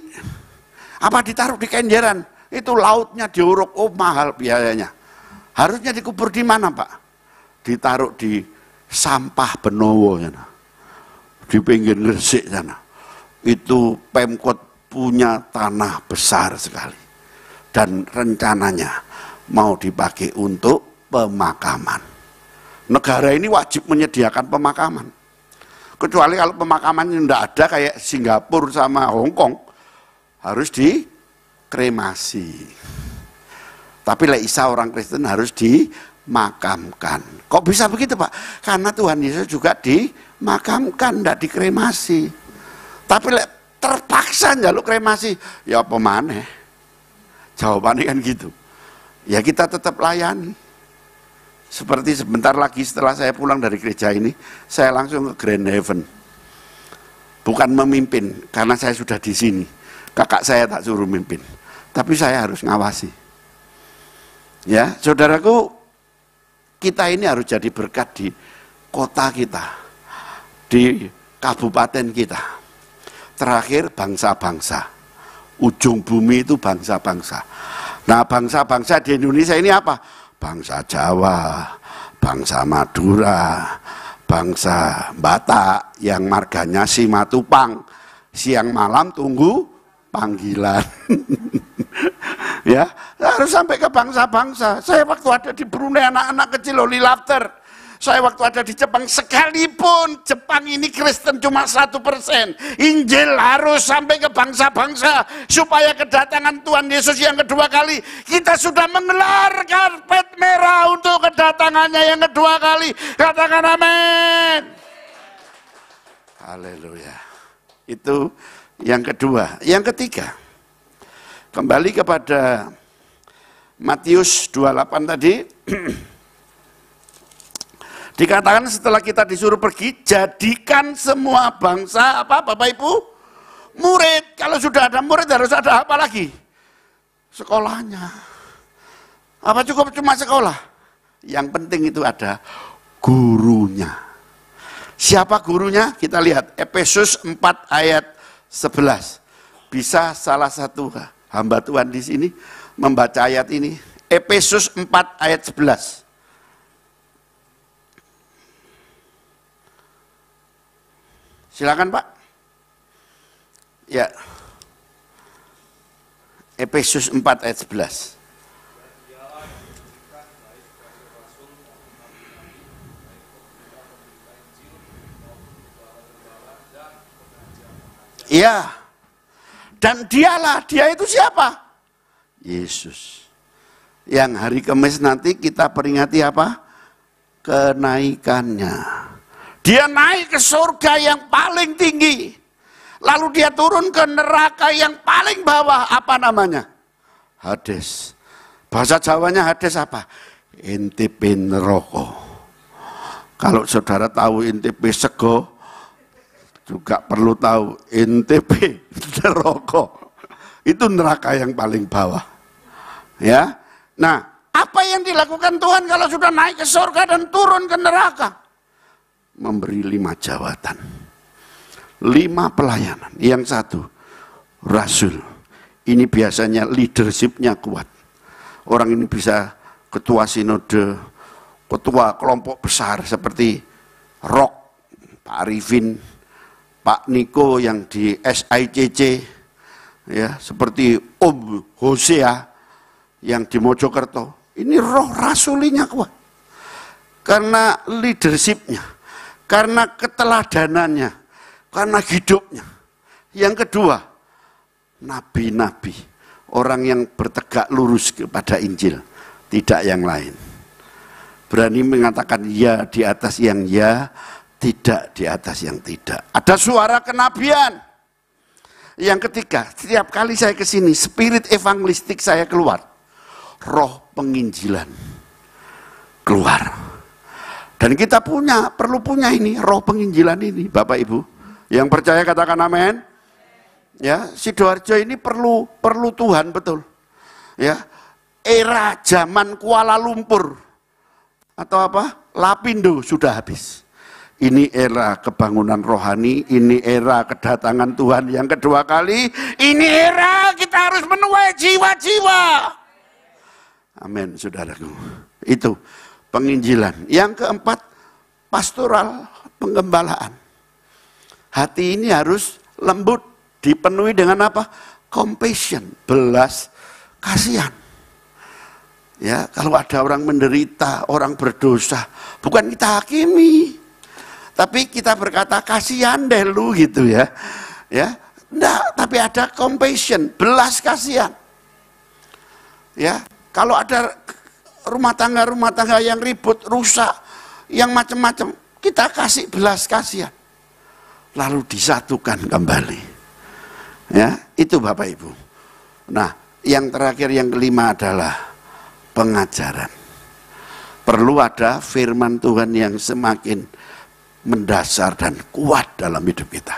apa ditaruh di Kenjeran? Itu lautnya diuruk, oh mahal biayanya. Harusnya dikubur di mana Pak? Ditaruh di Sampah Benowo sana. Di pinggir Gresik sana. Itu Pemkot punya tanah besar sekali. Dan rencananya mau dipakai untuk pemakaman. Negara ini wajib menyediakan pemakaman. Kecuali kalau pemakamannya tidak ada kayak Singapura sama Hong Kong, harus dikremasi. Tapi lek isa orang Kristen harus dimakamkan. Kok bisa begitu Pak? Karena Tuhan Yesus juga dimakamkan, tidak dikremasi. Tapi lek terpaksa njaluk kremasi, ya apa maneh? Jawabannya kan gitu. Ya kita tetap layani. Seperti sebentar lagi setelah saya pulang dari gereja ini, saya langsung ke Grand Heaven. Bukan memimpin, karena saya sudah di sini. Kakak saya tak suruh mimpin. Tapi saya harus ngawasi. Ya, saudaraku, kita ini harus jadi berkat di kota kita, di kabupaten kita. Terakhir bangsa-bangsa. Ujung bumi itu bangsa-bangsa. Nah, bangsa-bangsa di Indonesia ini apa? Bangsa Jawa, bangsa Madura, bangsa Batak yang marganya Simatupang. Siang malam tunggu panggilan. Ya, harus sampai ke bangsa-bangsa. Saya waktu ada di Brunei, anak-anak kecil Holy Laughter, Saya waktu ada di Jepang, sekalipun Jepang ini Kristen cuma 1%, Injil harus sampai ke bangsa-bangsa supaya kedatangan Tuhan Yesus yang kedua kali. Kita sudah menggelar karpet merah untuk kedatangannya yang kedua kali. Katakan amin. Haleluya. Itu yang kedua. Yang ketiga, kembali kepada Matius 28 tadi. Dikatakan setelah kita disuruh pergi, jadikan semua bangsa apa Bapak Ibu? Murid. Kalau sudah ada murid harus ada apa lagi? Sekolahnya. Apa cukup cuma sekolah? Yang penting itu ada gurunya. Siapa gurunya? Kita lihat Efesus 4 ayat 11. Bisa salah satu hamba Tuhan di sini membaca ayat ini? Efesus 4 ayat 11. Silakan Pak. Ya. Efesus 4 ayat 11. Iya. Dan dialah, dia itu siapa? Yesus. Yang hari Kamis nanti kita peringati apa? Kenaikannya. Dia naik ke surga yang paling tinggi. Lalu dia turun ke neraka yang paling bawah. Apa namanya? Hades. Bahasa Jawanya Hades apa? NTP neraka. Kalau saudara tahu NTP sego, juga perlu tahu NTP neraka. Itu neraka yang paling bawah. Ya. Nah, apa yang dilakukan Tuhan kalau sudah naik ke surga dan turun ke neraka? Memberi 5 jawatan, 5 pelayanan. Yang satu, rasul. Ini biasanya leadershipnya kuat. Orang ini bisa ketua sinode, ketua kelompok besar seperti Rock, Pak Arifin, Pak Niko yang di SICC, ya, seperti Om Hosea yang di Mojokerto. Ini roh rasulinya kuat. Karena leadershipnya, karena keteladanannya, karena hidupnya. Yang kedua, nabi-nabi, orang yang bertegak lurus kepada Injil, tidak yang lain. Berani mengatakan ya di atas yang ya, tidak di atas yang tidak. Ada suara kenabian. Yang ketiga, setiap kali saya ke sini, spirit evangelistik saya keluar. Roh penginjilan keluar. Dan kita perlu punya ini, roh penginjilan ini, Bapak Ibu. Yang percaya katakan amin. Ya, Sidoarjo ini perlu Tuhan betul. Ya, era zaman Kuala Lumpur atau apa? Lapindo sudah habis. Ini era kebangunan rohani, ini era kedatangan Tuhan yang kedua kali, ini era kita harus menuai jiwa-jiwa. Amin, saudaraku. Itu penginjilan. Yang keempat, pastoral, penggembalaan. Hati ini harus lembut, dipenuhi dengan apa? Compassion, belas kasihan. Ya, kalau ada orang menderita, orang berdosa, bukan kita hakimi, tapi kita berkata kasihan deh lu gitu ya. Ya, enggak, tapi ada compassion, belas kasihan. Ya, kalau ada rumah tangga yang ribut, rusak, yang macam-macam, kita kasih belas kasihan. Lalu disatukan kembali. Ya, itu Bapak Ibu. Nah, yang terakhir, yang kelima adalah pengajaran. Perlu ada firman Tuhan yang semakin mendasar dan kuat dalam hidup kita.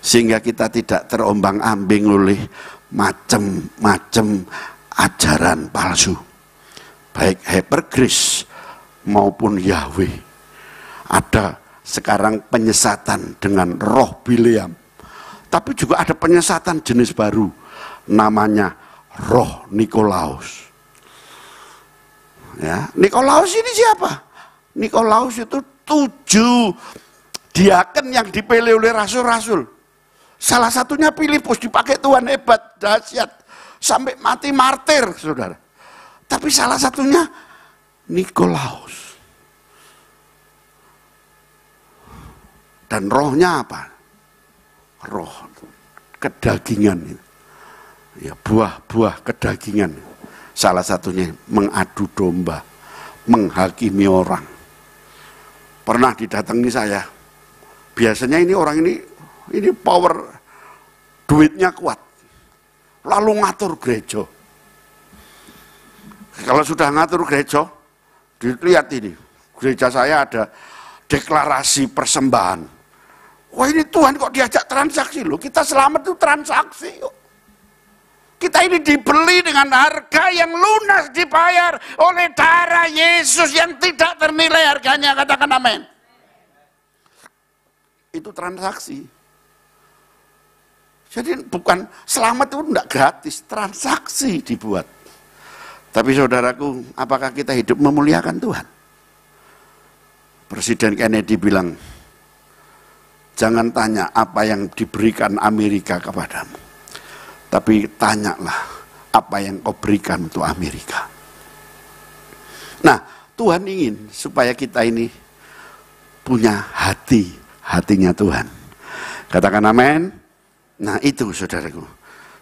Sehingga kita tidak terombang-ambing oleh macam-macam ajaran palsu. Baik hypergrace maupun Yahweh. Ada sekarang penyesatan dengan roh Bileam. Tapi juga ada penyesatan jenis baru. Namanya roh Nikolaus. Ya, Nikolaus ini siapa? Nikolaus itu 7 diaken yang dipilih oleh rasul-rasul. Salah satunya Filipus, dipakai Tuhan hebat, dahsyat. Sampai mati martir, saudara. Tapi salah satunya Nikolaus. Dan rohnya apa? Roh kedagingan. Ya, buah-buah kedagingan. Salah satunya mengadu domba, menghakimi orang. Pernah didatangi saya. Biasanya ini orang ini power, duitnya kuat. Lalu ngatur gereja. Kalau sudah ngatur gereja, dilihat ini, gereja saya ada deklarasi persembahan. Wah, ini Tuhan kok diajak transaksi loh, kita selamat itu transaksi yuk. Kita ini dibeli dengan harga yang lunas dibayar oleh darah Yesus yang tidak ternilai harganya, katakan amin. Itu transaksi. Jadi bukan selamat itu enggak gratis, transaksi dibuat. Tapi saudaraku, apakah kita hidup memuliakan Tuhan? Presiden Kennedy bilang, jangan tanya apa yang diberikan Amerika kepadamu, tapi tanyalah apa yang kau berikan untuk Amerika. Nah, Tuhan ingin supaya kita ini punya hatinya Tuhan. Katakan amin. Nah itu saudaraku.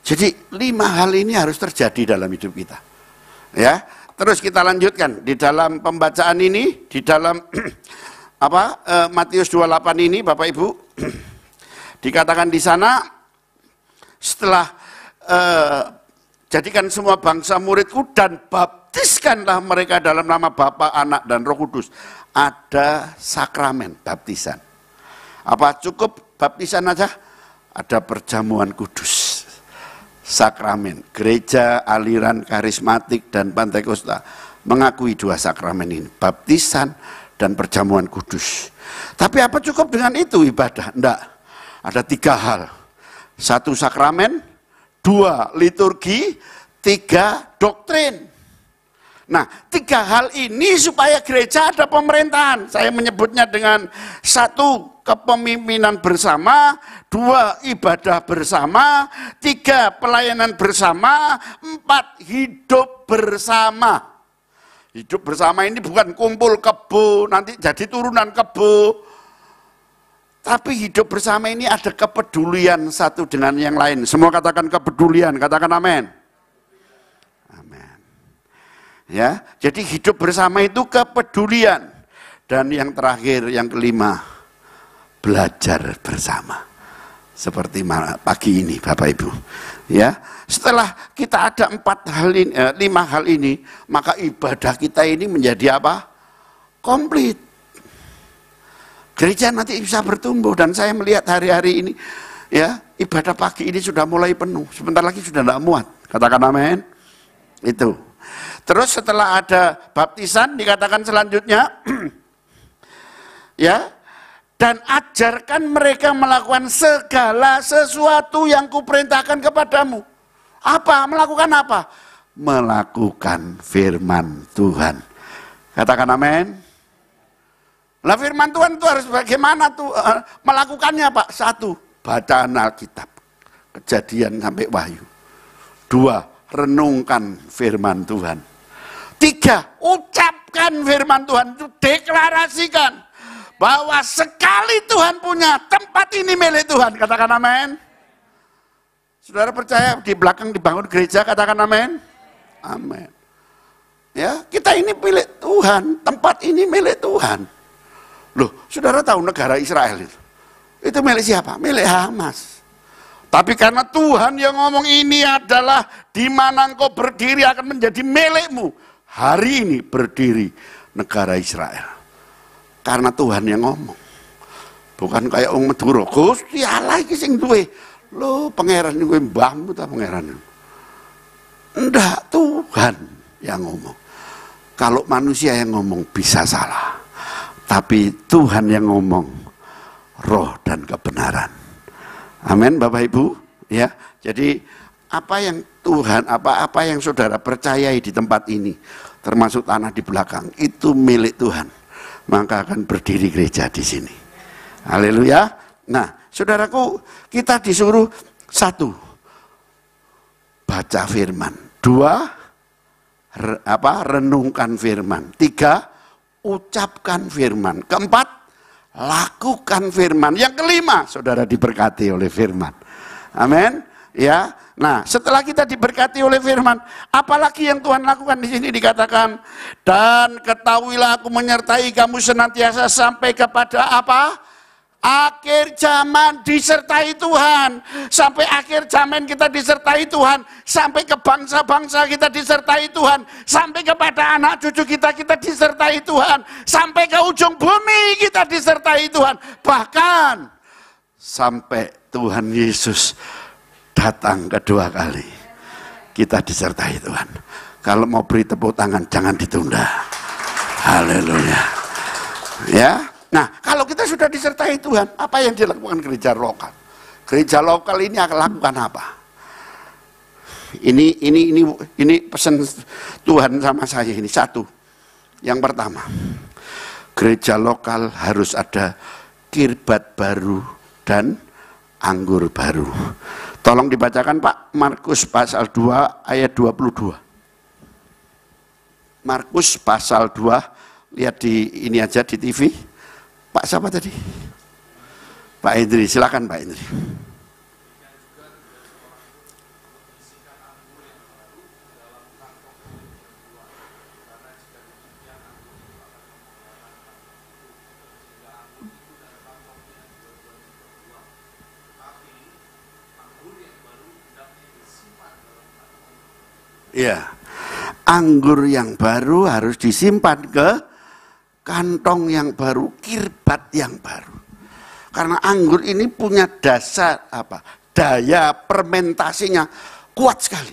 Jadi 5 hal ini harus terjadi dalam hidup kita. Ya, terus kita lanjutkan di dalam pembacaan ini, di dalam Matius 28 ini, Bapak Ibu, dikatakan di sana, setelah jadikan semua bangsa muridku dan baptiskanlah mereka dalam nama Bapa, Anak, dan Roh Kudus. Ada sakramen baptisan. Apa cukup baptisan aja? Ada perjamuan kudus. Sakramen. Gereja, aliran karismatik, dan Pantekosta mengakui 2 sakramen ini. Baptisan dan perjamuan kudus. Tapi apa cukup dengan itu ibadah? Enggak. Ada 3 hal. 1 sakramen, 2 liturgi, 3 doktrin. Nah, 3 hal ini supaya gereja ada pemerintahan. Saya menyebutnya dengan 1 kepemimpinan bersama, 2 ibadah bersama, 3 pelayanan bersama, 4 hidup bersama. Hidup bersama ini bukan kumpul kebo, nanti jadi turunan kebo. Tapi hidup bersama ini ada kepedulian satu dengan yang lain. Semua katakan kepedulian, katakan amin. Amin. Ya, jadi hidup bersama itu kepedulian. Dan yang terakhir, yang kelima, belajar bersama. Seperti pagi ini Bapak Ibu. Ya, setelah kita ada 5 hal ini, maka ibadah kita ini menjadi apa? Komplit. Gereja nanti bisa bertumbuh, dan saya melihat hari-hari ini, ya, ibadah pagi ini sudah mulai penuh. Sebentar lagi sudah tidak muat. Katakan amin. Itu. Terus setelah ada baptisan, dikatakan selanjutnya, ya, dan ajarkan mereka melakukan segala sesuatu yang kuperintahkan kepadamu. Apa? Melakukan apa? Melakukan firman Tuhan. Katakan amin. Lah firman Tuhan itu harus bagaimana tuh melakukannya, Pak? 1, bacaan Alkitab. Kejadian sampai Wahyu. 2, renungkan firman Tuhan. 3, ucapkan firman Tuhan. Itu deklarasikan bahwa sekali Tuhan punya, tempat ini milik Tuhan. Katakan amin. Saudara percaya di belakang dibangun gereja, katakan amin. Amin. Ya, kita ini milik Tuhan, tempat ini milik Tuhan. Loh, saudara tahu negara Israel itu milik siapa? Milik Hamas. Tapi karena Tuhan yang ngomong ini adalah di mana engkau berdiri akan menjadi milikmu. Hari ini berdiri negara Israel. Karena Tuhan yang ngomong. Bukan kayak orang Madura, Gusti Allah iki sing duwe. Lho, pangeran kuwi mbahmu ta pangeran. Enggak, Tuhan yang ngomong. Kalau manusia yang ngomong bisa salah. Tapi Tuhan yang ngomong roh dan kebenaran. Amin Bapak Ibu, ya. Jadi apa yang Tuhan, apa yang saudara percayai di tempat ini, termasuk tanah di belakang, itu milik Tuhan. Maka akan berdiri gereja di sini. Haleluya. Nah, saudaraku, kita disuruh 1, baca firman. 2, renungkan firman. 3, ucapkan firman. 4, lakukan firman. Yang kelima, saudara diberkati oleh firman. Amin. Ya. Nah, setelah kita diberkati oleh firman, apalagi yang Tuhan lakukan di sini dikatakan, dan ketahuilah aku menyertai kamu senantiasa sampai kepada apa? Akhir zaman. Disertai Tuhan. Sampai akhir zaman kita disertai Tuhan. Sampai ke bangsa-bangsa kita disertai Tuhan. Sampai kepada anak cucu kita disertai Tuhan. Sampai ke ujung bumi kita disertai Tuhan. Bahkan sampai Tuhan Yesus datang kedua kali, kita disertai Tuhan. Kalau mau beri tepuk tangan, jangan ditunda. Haleluya. Ya. Nah, kalau kita sudah disertai Tuhan, apa yang dilakukan gereja lokal? Gereja lokal ini akan lakukan apa? Ini pesan Tuhan sama saya ini. Satu, yang pertama, gereja lokal harus ada kirbat baru dan anggur baru. Tolong dibacakan Pak, Markus pasal 2 ayat 22. Markus pasal 2, lihat di ini aja di TV. Pak siapa tadi? Pak Hendri, silakan Pak Hendri. Ya, anggur yang baru harus disimpan ke kantong yang baru, kirbat yang baru. Karena anggur ini punya dasar apa? Daya fermentasinya kuat sekali.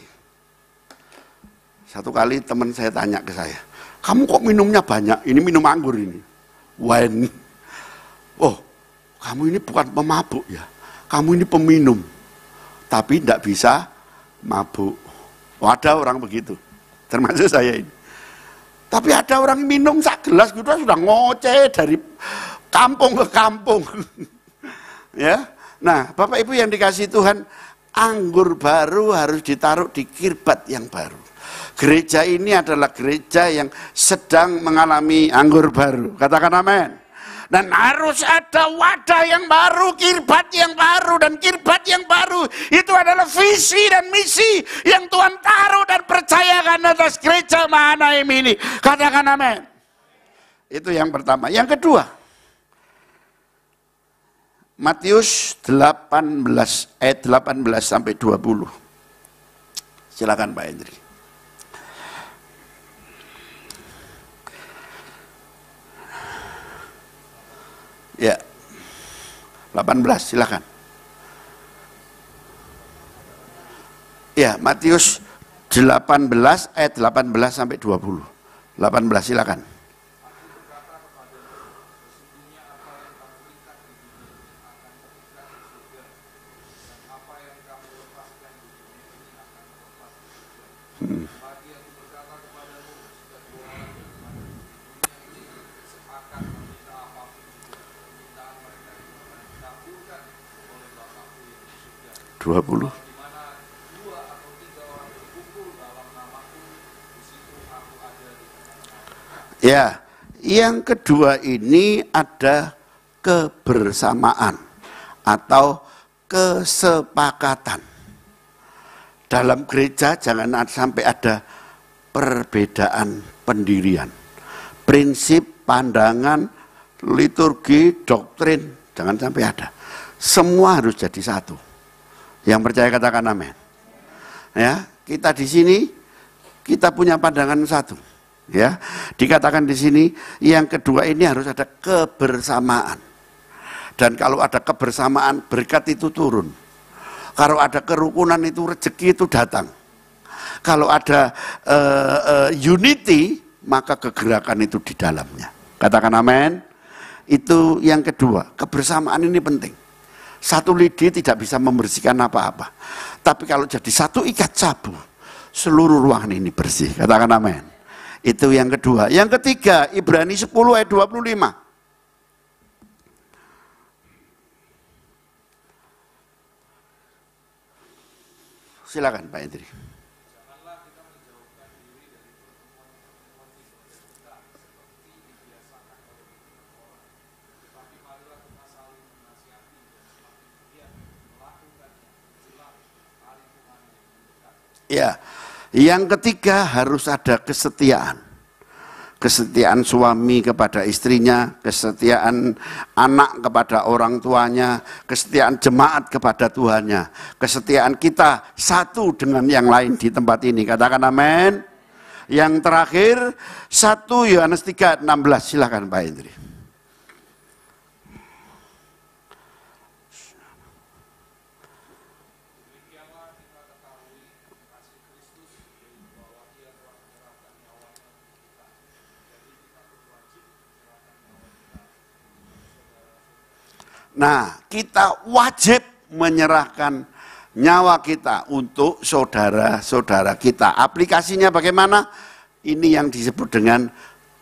Satu kali teman saya tanya ke saya, kamu kok minumnya banyak? Ini minum anggur ini, wine. Oh, kamu ini bukan pemabuk ya? Kamu ini peminum, tapi tidak bisa mabuk. Oh, ada orang begitu, termasuk saya ini. Tapi ada orang minum sak gelas gitu sudah ngoceh dari kampung ke kampung. Ya. Nah, Bapak Ibu yang dikasihi Tuhan, anggur baru harus ditaruh di kirbat yang baru. Gereja ini adalah gereja yang sedang mengalami anggur baru. Katakan amin. Dan harus ada wadah yang baru, kirbat yang baru. Dan kirbat yang baru itu adalah visi dan misi yang Tuhan taruh dan percayakan atas gereja Mahanaim ini. Katakan amin. Itu yang pertama. Yang kedua, Matius 18 ayat 18 sampai 20. Silakan Pak Hendri. Ya, 18 silakan. Ya, Matius 18 ayat 18 sampai 20. 18 silakan. Ya, yang kedua ini ada kebersamaan atau kesepakatan. Dalam gereja jangan sampai ada perbedaan pendirian. Prinsip, pandangan, liturgi, doktrin, jangan sampai ada. Semua harus jadi satu. Yang percaya katakan amin. Ya, kita di sini kita punya pandangan satu. Ya, dikatakan di sini yang kedua ini harus ada kebersamaan. Dan kalau ada kebersamaan, berkat itu turun. Kalau ada kerukunan itu rezeki itu datang. Kalau ada unity, maka kegerakan itu di dalamnya. Katakan amin. Itu yang kedua, kebersamaan ini penting. Satu lidi tidak bisa membersihkan apa-apa. Tapi kalau jadi satu ikat sabu, seluruh ruangan ini bersih. Katakan amin. Itu yang kedua. Yang ketiga, Ibrani 10 ayat 25. Silakan Pak Hendri. Ya. Yang ketiga harus ada kesetiaan. Kesetiaan suami kepada istrinya, kesetiaan anak kepada orang tuanya, kesetiaan jemaat kepada Tuhannya, kesetiaan kita satu dengan yang lain di tempat ini. Katakan amin. Yang terakhir 1 Yohanes 3:16, silakan Pak Hendri. Nah, kita wajib menyerahkan nyawa kita untuk saudara-saudara kita. Aplikasinya bagaimana? Ini yang disebut dengan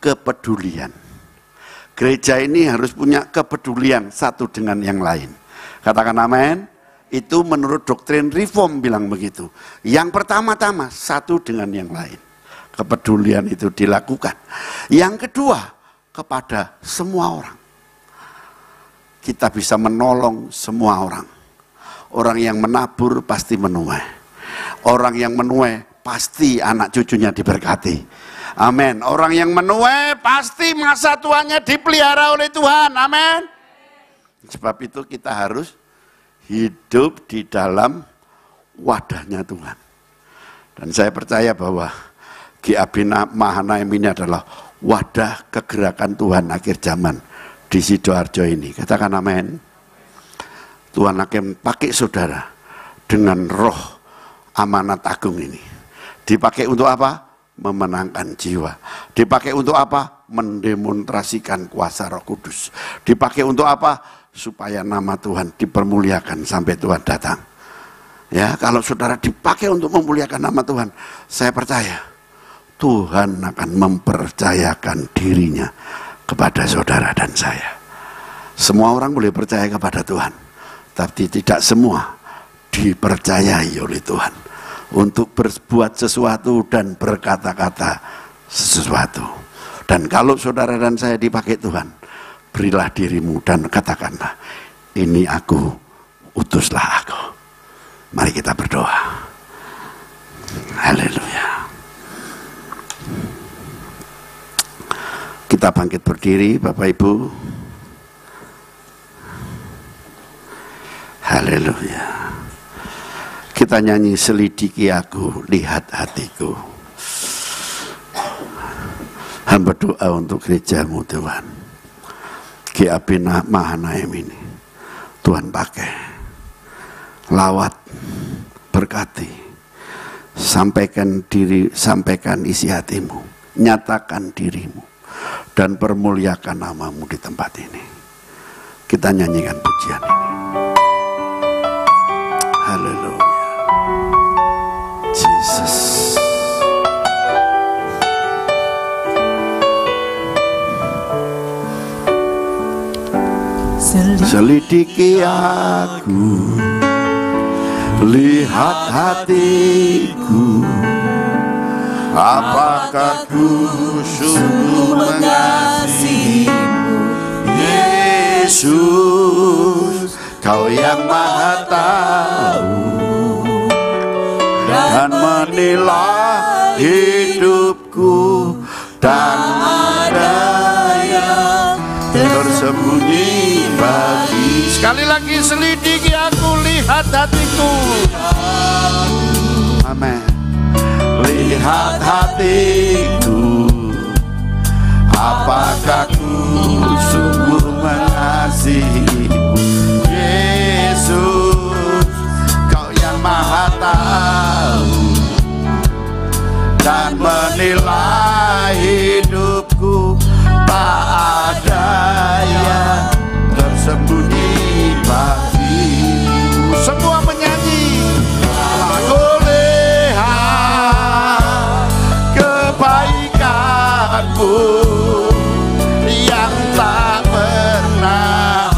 kepedulian. Gereja ini harus punya kepedulian satu dengan yang lain. Katakan amin. Itu menurut doktrin reform bilang begitu. Yang pertama-tama satu dengan yang lain. Kepedulian itu dilakukan. Yang kedua, kepada semua orang. Kita bisa menolong semua orang. Orang yang menabur pasti menuai. Orang yang menuai pasti anak cucunya diberkati. Amin. Orang yang menuai pasti masa tuanya dipelihara oleh Tuhan. Amin. Sebab itu kita harus hidup di dalam wadahnya Tuhan. Dan saya percaya bahwa GAB Mahanaim ini adalah wadah kegerakan Tuhan akhir zaman di Sidoarjo ini. Katakan amin. Tuhan akan pakai saudara dengan roh amanat agung ini. Dipakai untuk apa? Memenangkan jiwa. Dipakai untuk apa? Mendemonstrasikan kuasa Roh Kudus. Dipakai untuk apa? Supaya nama Tuhan dipermuliakan sampai Tuhan datang. Ya, kalau saudara dipakai untuk memuliakan nama Tuhan, saya percaya Tuhan akan mempercayakan dirinya kepada saudara dan saya. Semua orang boleh percaya kepada Tuhan, tapi tidak semua dipercayai oleh Tuhan untuk berbuat sesuatu dan berkata-kata sesuatu. Dan kalau saudara dan saya dipakai Tuhan, berilah dirimu dan katakanlah, ini aku, utuslah aku. Mari kita berdoa. Haleluya. Kita bangkit berdiri, Bapak Ibu. Haleluya. Kita nyanyi selidiki aku, lihat hatiku. Hamba doa untuk gerejamu Tuhan. GAB Mahanaim ini Tuhan pakai. Lawat, berkati. Sampaikan diri, sampaikan isi hatimu. Nyatakan dirimu. Dan permuliakan namamu di tempat ini. Kita nyanyikan pujian ini. Haleluya. Jesus. Selidiki aku, lihat hatiku. Apakah ku sungguh mengasihimu, Yesus, Kau yang Maha Tahu dan menilai hidupku, dan ada yang tersembunyi bagi. Sekali lagi, selidiki aku, lihat hatiku. Amin. Lihat hatiku, apakah ku sungguh mengasihimu, Yesus, Kau yang Maha Tahu dan menilai hidupku, tak ada yang tersembunyi bagimu. Semua menyanyi. Aku kebaikanmu yang tak pernah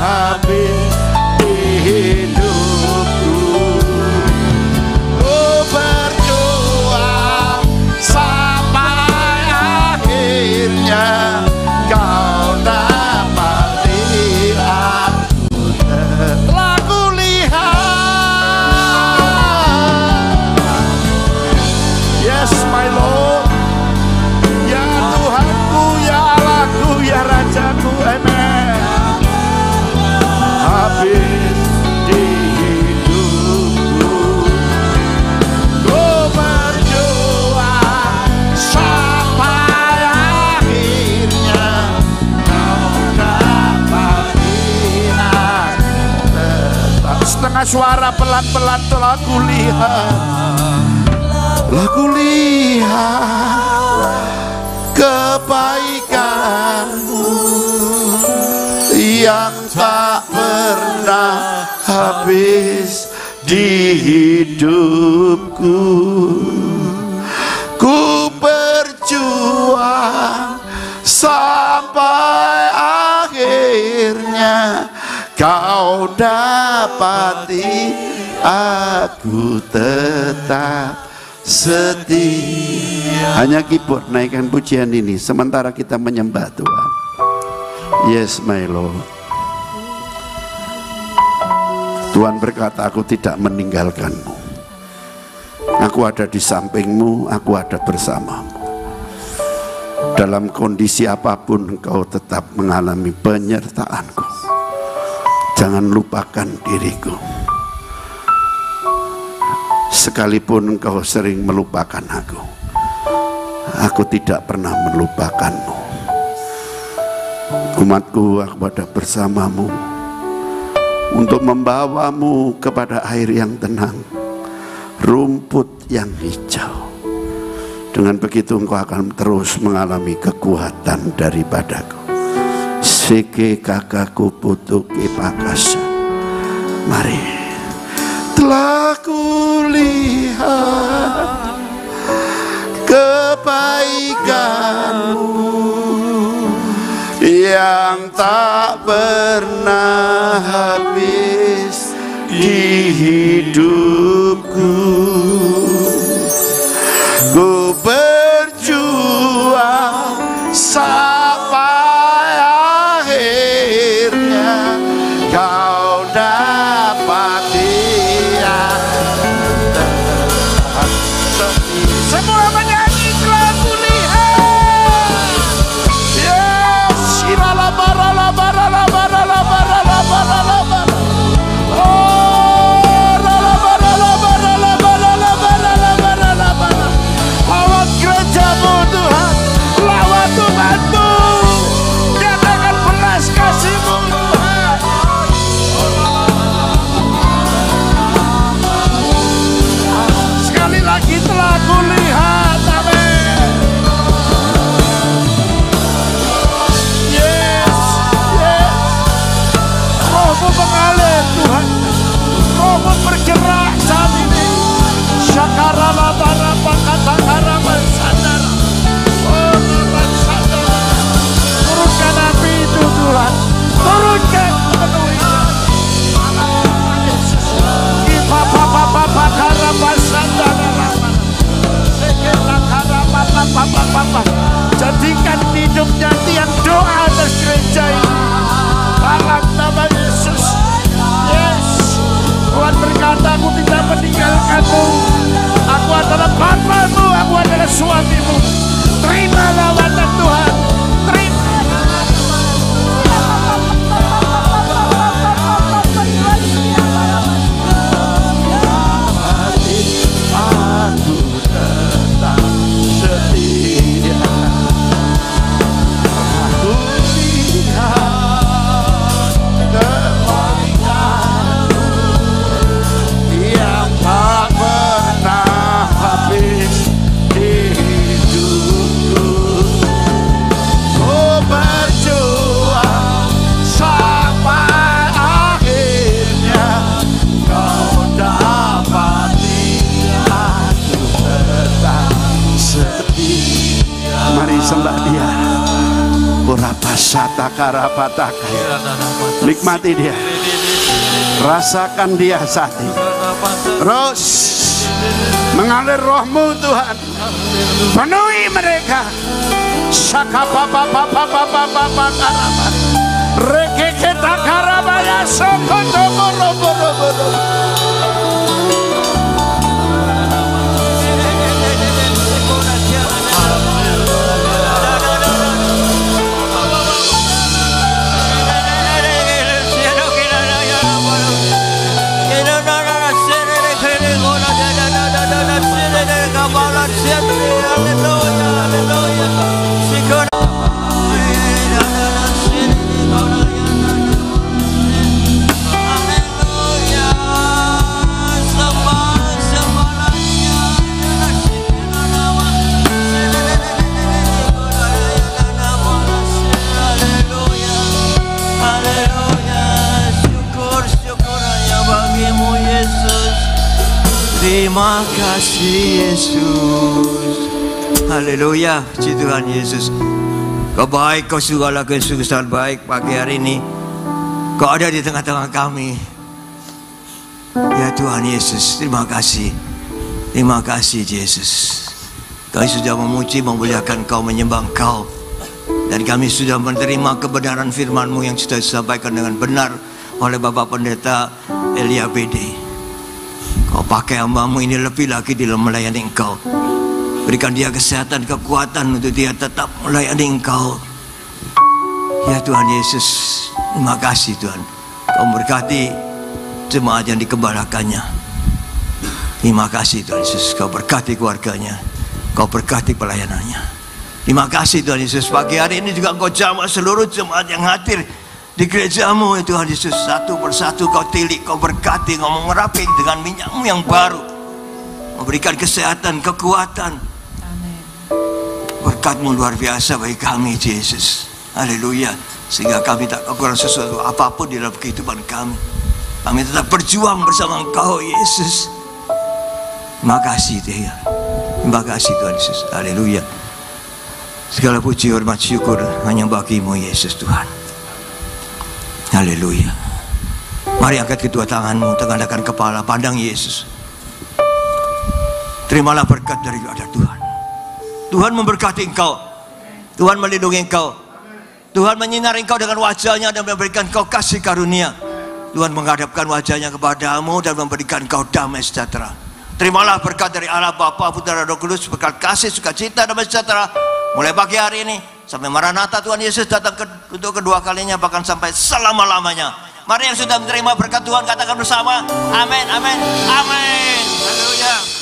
setengah suara pelan-pelan. Telah kulihat kebaikan-Mu yang tak pernah habis di hidupku. Ku berjuang sampai akhirnya Kau dapati aku tetap setia. Hanya keyboard naikkan pujian ini sementara kita menyembah Tuhan. Yes my Lord. Tuhan berkata, aku tidak meninggalkan-Mu. Aku ada di samping-Mu, aku ada bersama-Mu. Dalam kondisi apapun Engkau tetap mengalami penyertaan-Ku. Jangan lupakan diriku. Sekalipun Engkau sering melupakan aku tidak pernah melupakan-Mu. Umatku, aku ada bersama-Mu untuk membawa-Mu kepada air yang tenang, rumput yang hijau. Dengan begitu Engkau akan terus mengalami kekuatan daripadaku. Seke kakakku putuke pakasa. Mari. Telah kulihat kebaikan-Mu yang tak pernah habis di hidupku. Ku berjuang sampai akhirnya Kau dapati semua menyanyi. Telah kulihat. Yes, lawat gereja-Mu Tuhan, lawat Tuhan-Mu, nyatakan belas kasih-Mu Tuhan. Sekali lagi telah kulihat, amin. Yes, yes. Roh-Mu mengalir Tuhan, Roh-Mu bergerak saat ini. Syakarala barapa kata karama sadar. Oh sadar. Turunkan api itu Tuhan, turunkan penuhi. Papa karama sadar. Sekela karama papa. Jadikan hidupnya tiang doa atas gereja ini. Dalam nama Yesus. Yes. Tuhan berkata, aku tidak meninggalkan-Mu. Aku adalah Bapa-Mu, aku adalah suamimu. Terima lawatan Tuhan. Terima. Aku tetap setia. Aku lihat kebaikan-Mu yang tak pernah habis di hidupku. Ku berjuang sampai akhirnya Kau dapati aku tetap setia. Mari sembah Dia. Urapasata karapataka. Nikmati Dia. Rasakan Dia saat ini. Terus mengalir Roh-Mu Tuhan, penuhi mereka. Sakapapapapapapapapa karaba, rekeketa karabaya sokotokoroborobodo. Terima kasih Yesus. Haleluya, puji Tuhan Yesus. Kau baik, kau sungguh sangat baik pagi hari ini. Kau ada di tengah-tengah kami. Ya Tuhan Yesus, terima kasih. Terima kasih Yesus. Kami sudah memuji, memuliakan Kau, menyembah Kau. Dan kami sudah menerima kebenaran firman-Mu yang sudah disampaikan dengan benar oleh Bapak Pendeta Elia BD. Kau pakai hamba-Mu ini lebih lagi dalam melayani Engkau. Berikan dia kesehatan, kekuatan untuk dia tetap melayani Engkau. Ya Tuhan Yesus, terima kasih Tuhan. Kau berkati jemaat yang dikembalakannya. Terima kasih Tuhan Yesus. Kau berkati keluarganya. Kau berkati pelayanannya. Terima kasih Tuhan Yesus. Pagi hari ini juga Kau jamah seluruh jemaat yang hadir di gereja-Mu ya Tuhan Yesus. Satu persatu Kau tilik, Kau berkati, Kau mengurapi dengan minyak-Mu yang baru. Memberikan kesehatan, kekuatan. Berkat-Mu luar biasa bagi kami Yesus. Haleluya. Sehingga kami tak kekurangan sesuatu apapun di dalam kehidupan kami. Kami tetap berjuang bersama Engkau Yesus. Terima kasih Tuhan. Terima kasih Tuhan Yesus. Haleluya. Segala puji, hormat, syukur hanya bagi-Mu Yesus Tuhan. Haleluya. Mari angkat kedua tanganmu, tengahkan kepala, pandang Yesus. Terimalah berkat dari Tuhan. Tuhan memberkati engkau. Tuhan melindungi engkau. Tuhan menyinari engkau dengan wajahnya dan memberikan engkau kasih karunia. Tuhan menghadapkan wajahnya kepadamu dan memberikan engkau damai sejahtera. Terimalah berkat dari Allah Bapa, Putra dan Roh Kudus, berkat kasih, sukacita, damai sejahtera mulai pagi hari ini sampai Maranatha Tuhan Yesus datang untuk kedua kalinya, bahkan sampai selama-lamanya. Mari yang sudah menerima berkat Tuhan katakan bersama, amin, amin, amin. Haleluya.